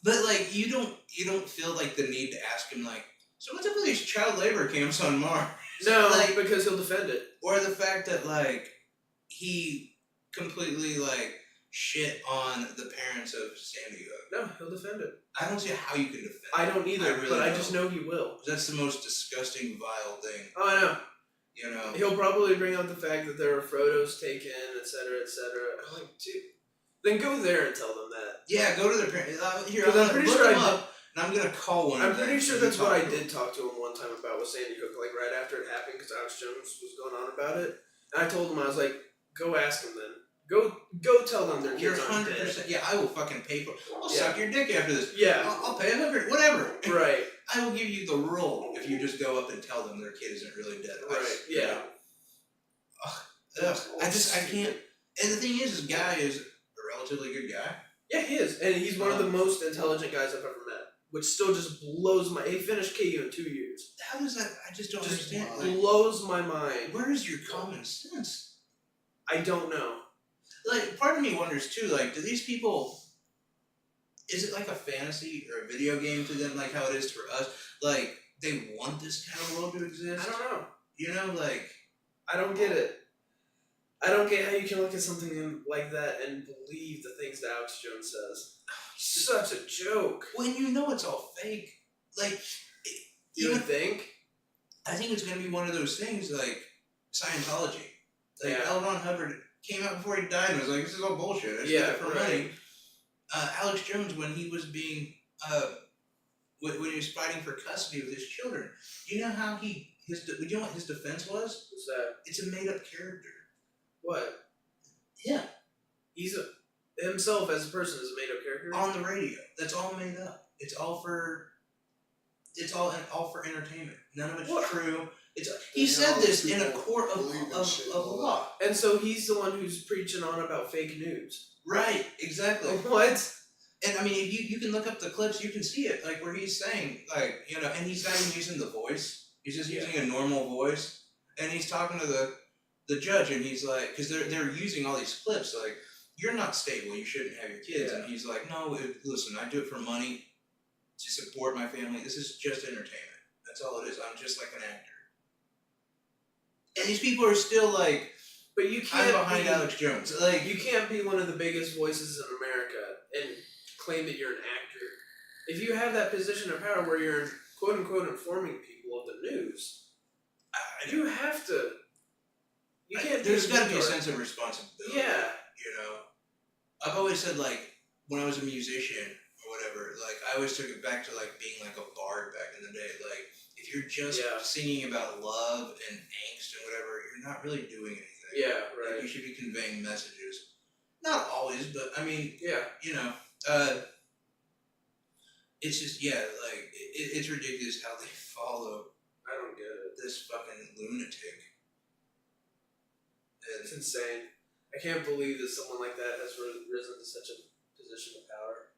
but like, you don't feel like the need to ask him like, so what's up with these child labor camps on Mars? No, like, because he'll defend it. or the fact that like he completely like shit on the parents of Sandy Hook. No, he'll defend it. I don't see how you can defend. I don't either, I really but I don't. just know he will. That's the most disgusting, vile thing. Oh, I know. You know. He'll probably bring up the fact that there were photos taken, etc., etc. I'm like, dude, then go there and tell them that. Yeah, go to their parents. Here, 'Cause I'm pretty look sure them I up, and I'm gonna call one. I'm of them pretty sure and that's what I talk to them. did talk to him one time about with Sandy Hook, like right after it happened, because Alex Jones was going on about it. And I told him, I was like, go ask him then. Go tell them their You're kids aren't 100%. dead. Yeah, I will fucking pay for. I'll Yeah. suck your dick after this. Yeah, I'll pay whatever. right, I will give you the roll if you just go up and tell them their kid isn't really dead. right, yeah. Ugh, I can't. And the thing is, this guy is a relatively good guy. Yeah, he is. And he's one of the most intelligent guys I've ever met, which still just blows my... He finished KU in 2 years. How does that? I just don't Just understand. Like, blows my mind. where is your common sense? I don't know. Like, part of me wonders too. Like, do these people? Is it like a fantasy or a video game to them, like how it is for us? Like, they want this kind of world to exist. I don't know. You know, like. I don't get it. I don't get how you can look at something like that and believe the things that Alex Jones says. Such a joke. When you know it's all fake, like, You even would think? I think it's gonna be one of those things like Scientology. Like Yeah. L. Ron Hubbard came out before he died and was like, "This is all bullshit. I just did it for right. money." Alex Jones, when he was being, when he was fighting for custody of his children, you know how do you know what his defense was? What's that? It's a made up character. What? Yeah, Himself as a person is a made up character? on the radio. That's all made up. It's all for entertainment. None of it's What? true. He You said know, this in a people court believe in of shit and all law. And so he's the one who's preaching on about fake news. Right, exactly. What? And I mean, if you can look up the clips, you can see it, like where he's saying, like, you know, and he's not even using the voice. He's just using a normal voice, and he's talking to the judge, and he's like, because they're using all these clips, like, you're not stable, you shouldn't have your kids, and he's like, no, listen, I do it for money, to support my family. This is just entertainment. That's all it is. I'm just like an actor. And these people are still like, but you can't I'm behind Alex Jones. Like, you can't be one of the biggest voices in America and claim that you're an actor. If you have that position of power where you're quote unquote informing people of the news, you have to. You can't. There's got to be a sense of responsibility. Yeah. You know, I've always said, like, when I was a musician or whatever, like, I always took it back to like being like a bard back in the day. Like, if you're just singing about love and angst and whatever, you're not really doing anything. Yeah, right. Like, you should be conveying messages. Not always, but I mean, you know, it's just, like, it's ridiculous how they follow. I don't get it. This fucking lunatic. It's insane. I can't believe that someone like that has risen to such a position of power.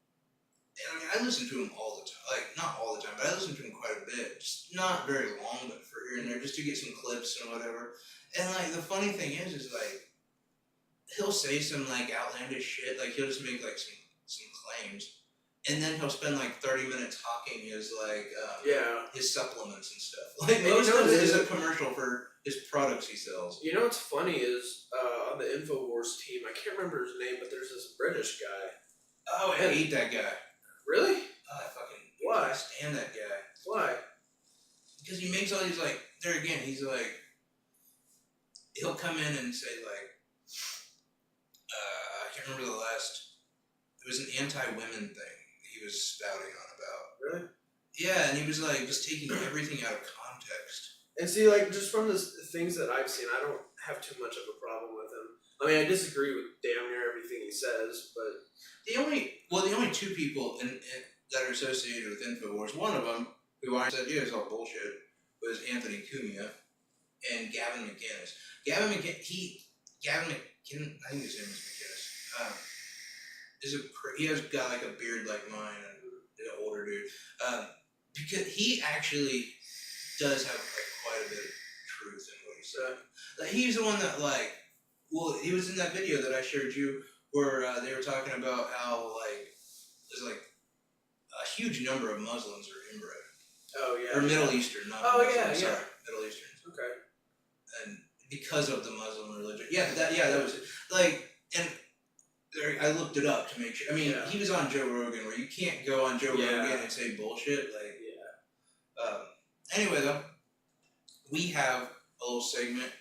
And I mean, I listen to him all the time. Like, not all the time, but I listen to him quite a bit. Just not very long, but for here and there, just to get some clips and whatever. And, like, the funny thing is like, he'll say some, like, outlandish shit. Like, he'll just make, like, some claims. And then he'll spend, like, 30 minutes hawking his, like, his supplements and stuff. Like, most of it is a commercial for his products he sells. You know what's funny is, on the InfoWars team, I can't remember his name, but there's this British guy. Oh, I hate that guy. Really? Oh, Why? I can't stand that guy. Why? Because he makes all these, like, there again, he's like, he'll come in and say, like, I can't remember the last, it was an anti-women thing he was spouting on about. Really? Yeah, and he was, like, just taking everything out of context. And see, like, just from the things that I've seen, I don't have too much of a problem with him. I mean, I disagree with damn near everything he says, but... The only two people that are associated with InfoWars, one of them, who I said, it's all bullshit, was Anthony Cumia and Gavin McInnes. Gavin McInnes, I think his name is McInnes, he has got like a beard like mine and an older dude, because he actually does have like quite a bit of truth in what he said. Like, he's the one that like, well, he was in that video that I showed you where they were talking about how like there's like a huge number of Muslims are inbred. Oh yeah. Or Middle Eastern, not Muslims, sorry, Middle Easterns. Okay. And because of the Muslim religion, that was it. Like, and there, I looked it up to make sure. I mean, he was on Joe Rogan, where you can't go on Joe Rogan and say bullshit. Like, anyway, though, we have a little segment,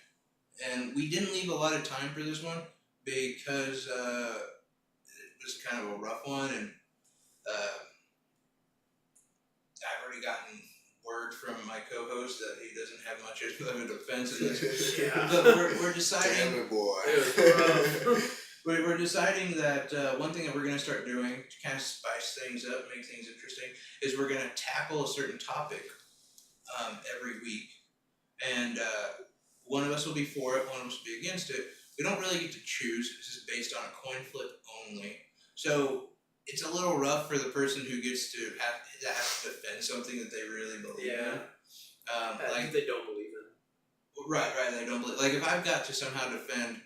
and we didn't leave a lot of time for this one because it was kind of a rough one, and I've already gotten word from my co-host that he doesn't have much of a defense in this. But we're deciding. Damn it, boy. We're deciding that one thing that we're going to start doing to kind of spice things up, make things interesting, is we're going to tackle a certain topic every week. And one of us will be for it, one of us will be against it. We don't really get to choose. This is based on a coin flip only. So it's a little rough for the person who gets to have to defend something that they really believe in. Like they don't believe in. Right, they don't believe. Like, if I've got to somehow defend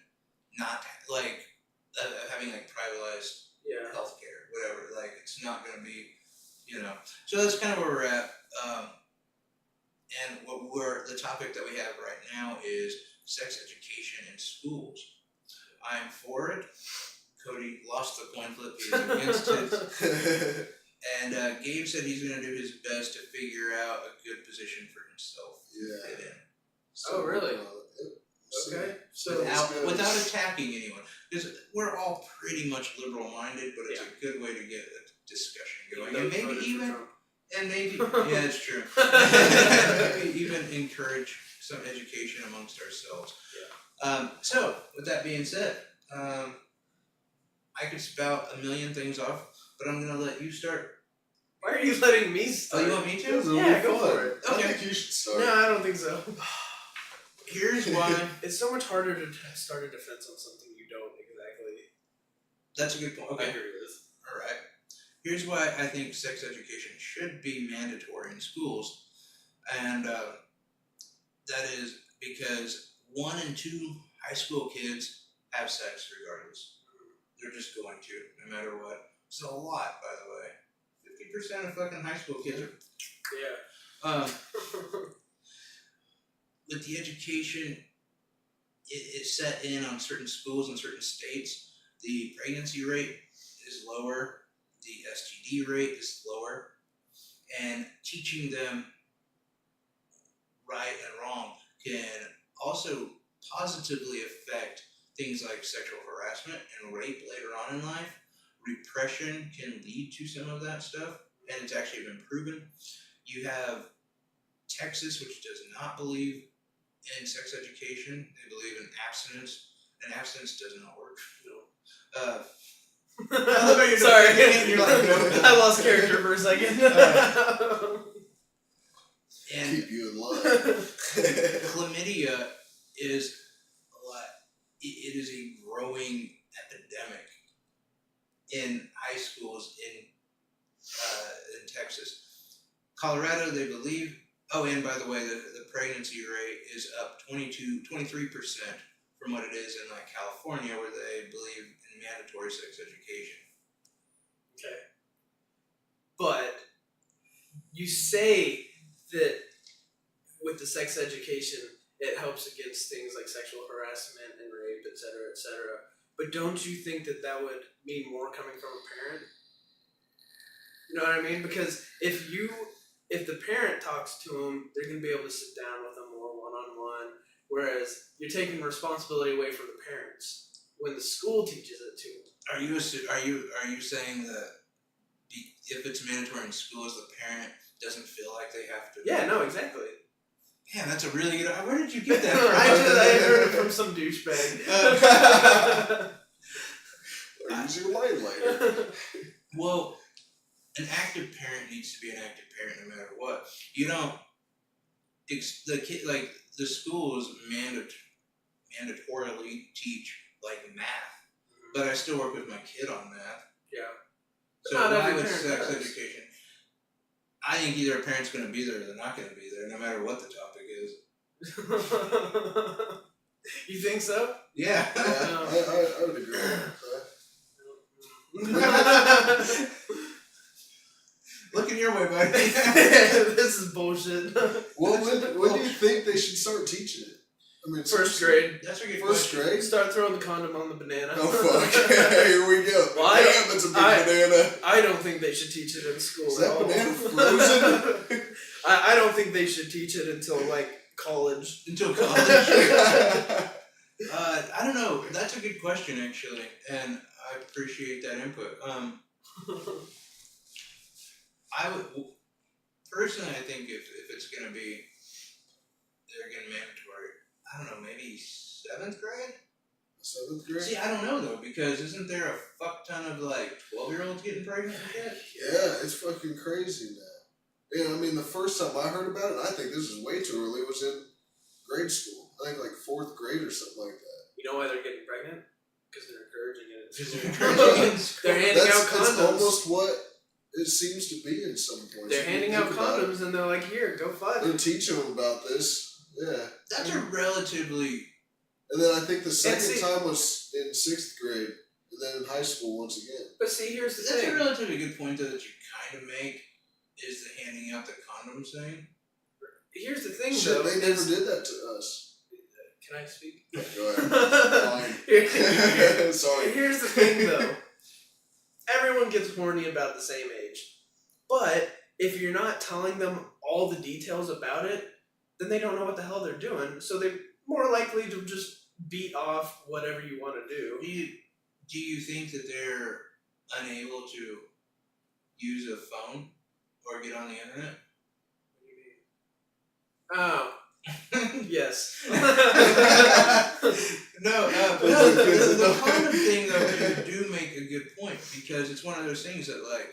not, like, having, like, privatized healthcare, whatever, like, it's not going to be, you know. So that's kind of where we're at. And the topic that we have right now is sex education in schools. I'm for it. Cody lost the coin flip, he was against it. And Gabe said he's going to do his best to figure out a good position for himself to get in. So, really? Okay. So without attacking anyone. Because we're all pretty much liberal-minded, but it's a good way to get a discussion going. And maybe it's true. Maybe even encourage some education amongst ourselves. So, with that being said, I could spout a million things off, but I'm going to let you start. Why are you letting me Oh, start? you want me It'll to? be Yeah, go fun. for it. I Okay. think you should start. No, I don't think so. Here's why. It's so much harder to start a defense on something you don't exactly That's a good point. Okay. agree with. All right. Here's why I think sex education should be mandatory in schools, and that is because 1 in 2 high school kids have sex regardless. They're just going to, no matter what. It's a lot, by the way. 50% of fucking high school kids are. Yeah. With the education, it's set in on certain schools in certain states. The pregnancy rate is lower. The STD rate is lower. And teaching them right and wrong can also positively affect things like sexual harassment and rape later on in life. Repression can lead to some of that stuff, and it's actually been proven. You have Texas, which does not believe in sex education. They believe in abstinence, and abstinence does not work. Sorry. You're like, no. I lost character for a second. And Keep you in line. chlamydia is it is a growing epidemic in high schools in Texas. Colorado, they believe. Oh, and by the way, the pregnancy rate is up 23% from what it is in like California, where they believe in mandatory sex education. Okay. But you say that with the sex education, it helps against things like sexual harassment and rape, et cetera, but don't you think that that would mean more coming from a parent? You know what I mean? Because if the parent talks to them, they're going to be able to sit down with them more one-on-one, whereas you're taking responsibility away from the parents when the school teaches it to them. Are you saying that if it's mandatory in schools, the parent doesn't feel like they have to? Yeah, no, exactly. Man, that's a really good. Where did you get that from? I heard it from some douchebag. Or use your light later. Well, an active parent needs to be an active parent no matter what. You don't. The schools mandatorily teach like math, but I still work with my kid on math. Yeah. So Not why every with parent sex does. education? I think either a parent's going to be there or they're not going to be there, no matter what the topic is. You think so? Yeah. Yeah, I would agree with that. Looking your way, buddy. This is bullshit. Well, when do you think they should start teaching it? I mean, First grade. That's a good First question. grade? Start throwing the condom on the banana. Oh fuck! Here we go. Well, Damn, it's a big banana. I don't think they should teach it in school Is at that all. banana frozen? I don't think they should teach it until like college. Until college. I don't know. That's a good question, actually, and I appreciate that input. I would personally, I think if it's gonna be, they're gonna mandatory. I don't know, maybe 7th grade. 7th grade? See, I don't know though, because isn't there a fuck ton of like 12-year-olds getting pregnant and shit? Yeah, it's fucking crazy now. Yeah, I mean, the first time I heard about it, I think this is way too early, was in grade school. I think like 4th grade or something like that. You know why they're getting pregnant? Because they're encouraging it. Because they're encouraging it in school. They're handing out That's condoms. almost what it seems to be in some points. They're If you handing out think about it. condoms and they're like, here, go fuck. They're teaching them about this. Yeah. That's a relatively. And then I think the second see- time was in 6th grade, and then in high school once again. But see, here's the That's thing. a relatively good point though that you kind of make, is the handing out the condoms thing. Here's the thing, Shit, though. they never is- did that to us. Can I speak? Go ahead. Here- Sorry. Here's the thing, though. Everyone gets horny about the same age. But if you're not telling them all the details about it, then they don't know what the hell they're doing. So they're more likely to just beat off whatever you want to do. Do you think that they're unable to use a phone or get on the internet? Oh. Yes. No, the condom thing though, you do make a good point, because it's one of those things that like,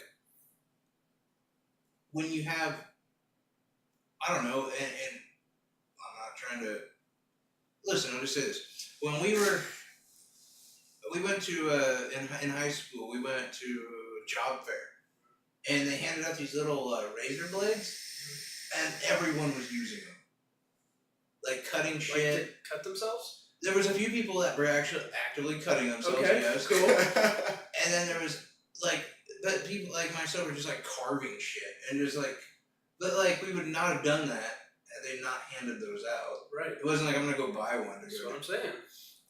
when you have, I don't know, and I'm not trying to listen. I'll just say this: when we went to in high school, we went to a job fair, and they handed out these little razor blades, and everyone was using them, like cutting shit. Like to cut themselves? There was a few people that were actually actively cutting themselves. Okay, Yes, cool. And then there was like, but people like myself were just like carving shit, and just like, but like we would not have done that had they not handed those out. Right. It wasn't like I'm gonna go buy one to That's go. what I'm saying.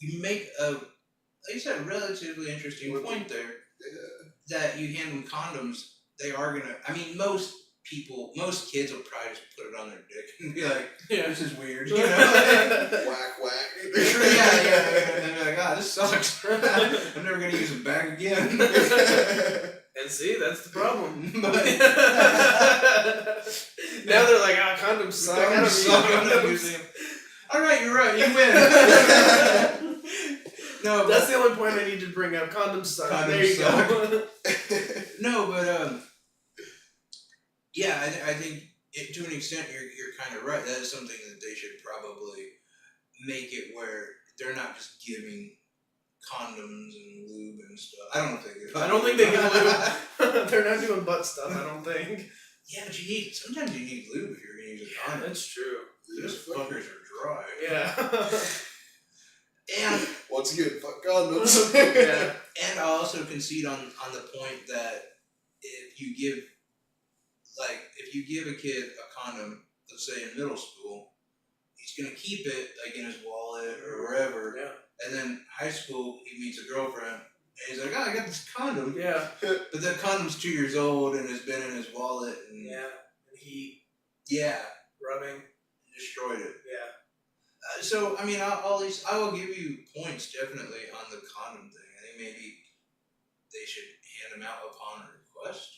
You make a, like you said, a relatively interesting point there. Yeah. That you hand them condoms, they are gonna. I mean, most kids will probably just put it on their dick and be like, Yeah. "This is weird," you know. Whack whack. Yeah. And they're like, "Ah, this sucks. I'm never gonna use a bag again." And see, that's the problem. But Now they're like, condoms suck. I don't Condoms suck, I'm not need using condoms. them. All right, you're right. You win. No, That's the only point I need to bring up. Condoms suck. Condoms there you suck. go. no, but yeah, I think to an extent you're kind of right. That is something that they should probably make it where they're not just giving condoms and lube and stuff. I don't think they can lube. They're not doing butt stuff, I don't think. Yeah, but sometimes you need lube if you're gonna use a condom. That's true. Those fuckers are dry. Yeah. And once again, fuck condoms. Yeah. and I also concede on the point that if you give a kid a condom, let's say in middle school, he's gonna keep it like in his wallet or wherever. Yeah. And then high school, he meets a girlfriend, and he's like, "Oh, I got this condom." Yeah. But that condom's 2 years old and has been in his wallet, and Yeah. And he yeah, rubbing. destroyed it. Yeah. So I mean, I will give you points definitely on the condom thing. I think maybe they should hand them out upon request.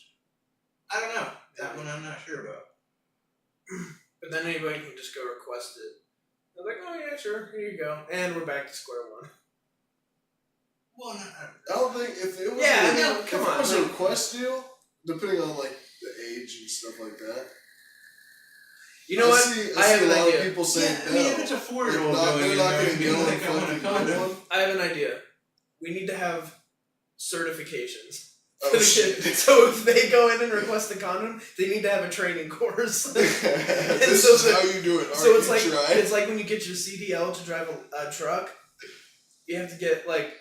I don't know. That one I'm not sure about. But then anybody can just go request it. They're like, oh yeah, sure, here you go. And we're back to square one. Well, I don't think if it was Yeah, a, no, if come it on, was a like- request deal, depending on like the age and stuff like that. You know what? I have see an a lot idea. of people saying I mean, no. if it's a They're 4-year-old not, going they're in not there going and to being go and like, "I want a fucking condom." get one. I have an idea. We need to have certifications. Oh shit. So if they go in and request a condom, they need to have a training course. This so is how you do it. So Alright, you try. it's like when you get your CDL to drive a truck, you have to get like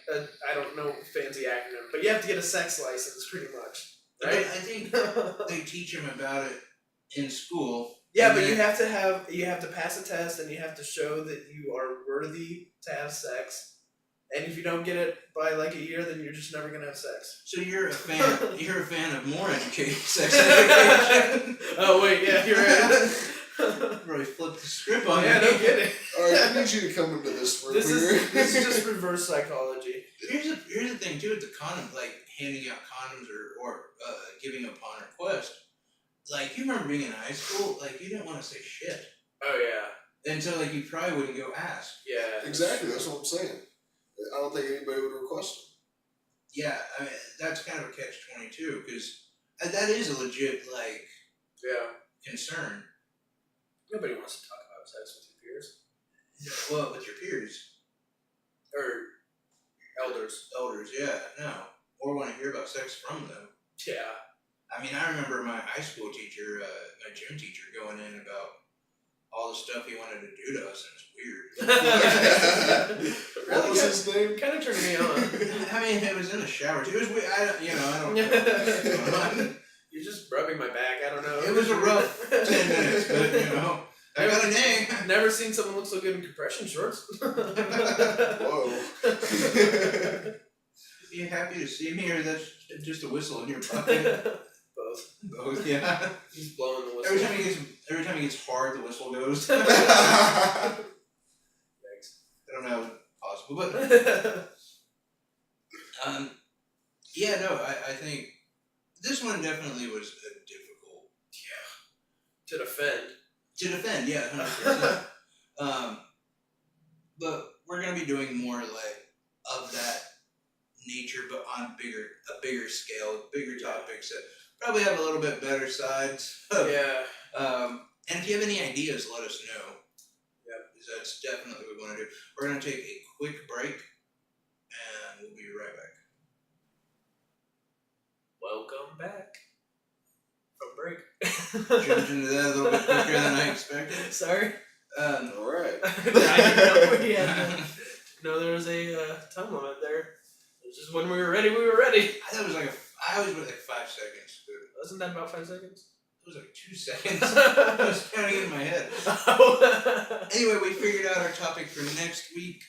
I don't know fancy acronym, but you have to get a sex license pretty much, Right? right? I think they teach them about it in school. Yeah, and but then- you have to pass a test and you have to show that you are worthy to have sex. And if you don't get it by like a year, then you're just never gonna have sex. So you're a fan. You're a fan of more education, sex education. Oh wait, yeah, you're right. Really flipped the script on Yeah, you. no kidding. Alright, I need you to come into this room This here. is just reverse psychology. Here's the thing too with the condom, like handing out condoms or giving upon request. Like you remember being in high school, like you didn't want to say shit, Oh yeah, and so like you probably wouldn't go ask. yeah. Exactly, that's what I'm saying. I don't think anybody would request them. Yeah, I mean that's kind of a catch-22 because that is a legit like Yeah. concern. Nobody wants to talk about sex with your peers Well, with your peers, or elders. elders, yeah, no, or want to hear about sex from them. Yeah. I mean, I remember my high school teacher, my gym teacher, going in about all the stuff he wanted to do to us, and it was weird. What was his name? Kind of turned me on. I mean, it was in the shower. It was weird. I don't know what's going on. You're just rubbing my back. I don't know. It was a rough 10 minutes, but I got an A. Never seen someone look so good in compression shorts. Whoa. You happy to see me, or that's just a whistle in your pocket? Both. Both, yeah. He's blowing the whistle. Every time he gets hard, the whistle goes. Yikes. I don't know, possible, but yeah, no, I think this one definitely was a difficult To defend. to defend. Yeah, 100%. But we're gonna be doing more like of that nature, but on a bigger scale, bigger topics. probably have a little bit better sides. Of, Yeah. And if you have any ideas, let us know. Yeah. Because that's definitely what we want to do. We're going to take a quick break, and we'll be right back. Welcome back from break. Jumped into that a little bit quicker than I expected. Sorry. All right. I didn't know we had no, there was a time limit there. It was just when we were ready, we were ready. I thought it was like I always went like 5 seconds, but Wasn't that about 5 seconds? it was like 2 seconds. I was counting in my head. Anyway, we figured out our topic for next week,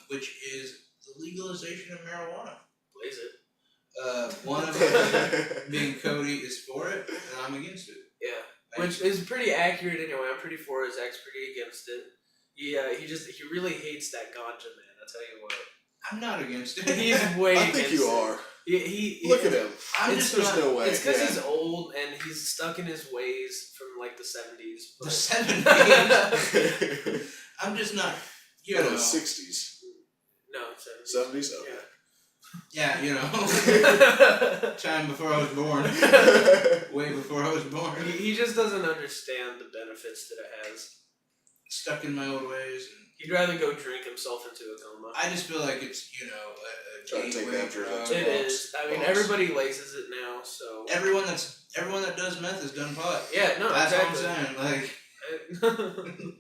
which is the legalization of marijuana. Blaze it. One of us, being Cody, is for it, and I'm against it. Yeah. Which is pretty accurate anyway. I'm pretty for it. Zach's pretty against it. Yeah, he really hates that ganja, man. I'll tell you what. I'm not against it. He's way I against think you it. are. He Look at him. I'm It's just There's not, no way. It's because Yeah. he's old and he's stuck in his ways from like the 70s. the but- 70s. I'm just not, you No, know. 60s. No, 70s. 70s? Okay. Yeah, you know. Yeah. Time before I was born. Way before I was born. He just doesn't understand the benefits that it has. Stuck in my old ways. And He'd rather go drink himself into a coma. I just feel like it's, you know, a Trying to take gateway pictures drug. of It box. is. I mean, Box. everybody laces it now, so. Everyone that does meth has done pot. Yeah, no, That's exactly. what I'm saying. Like,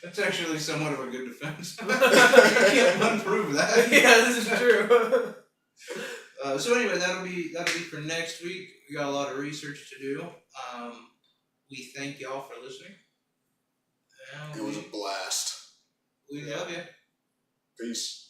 that's actually somewhat of a good defense. You can't unprove that. Yeah, this is true. So anyway, that'll be for next week. We got a lot of research to do. We thank y'all for listening. It was a blast. We love you. Peace.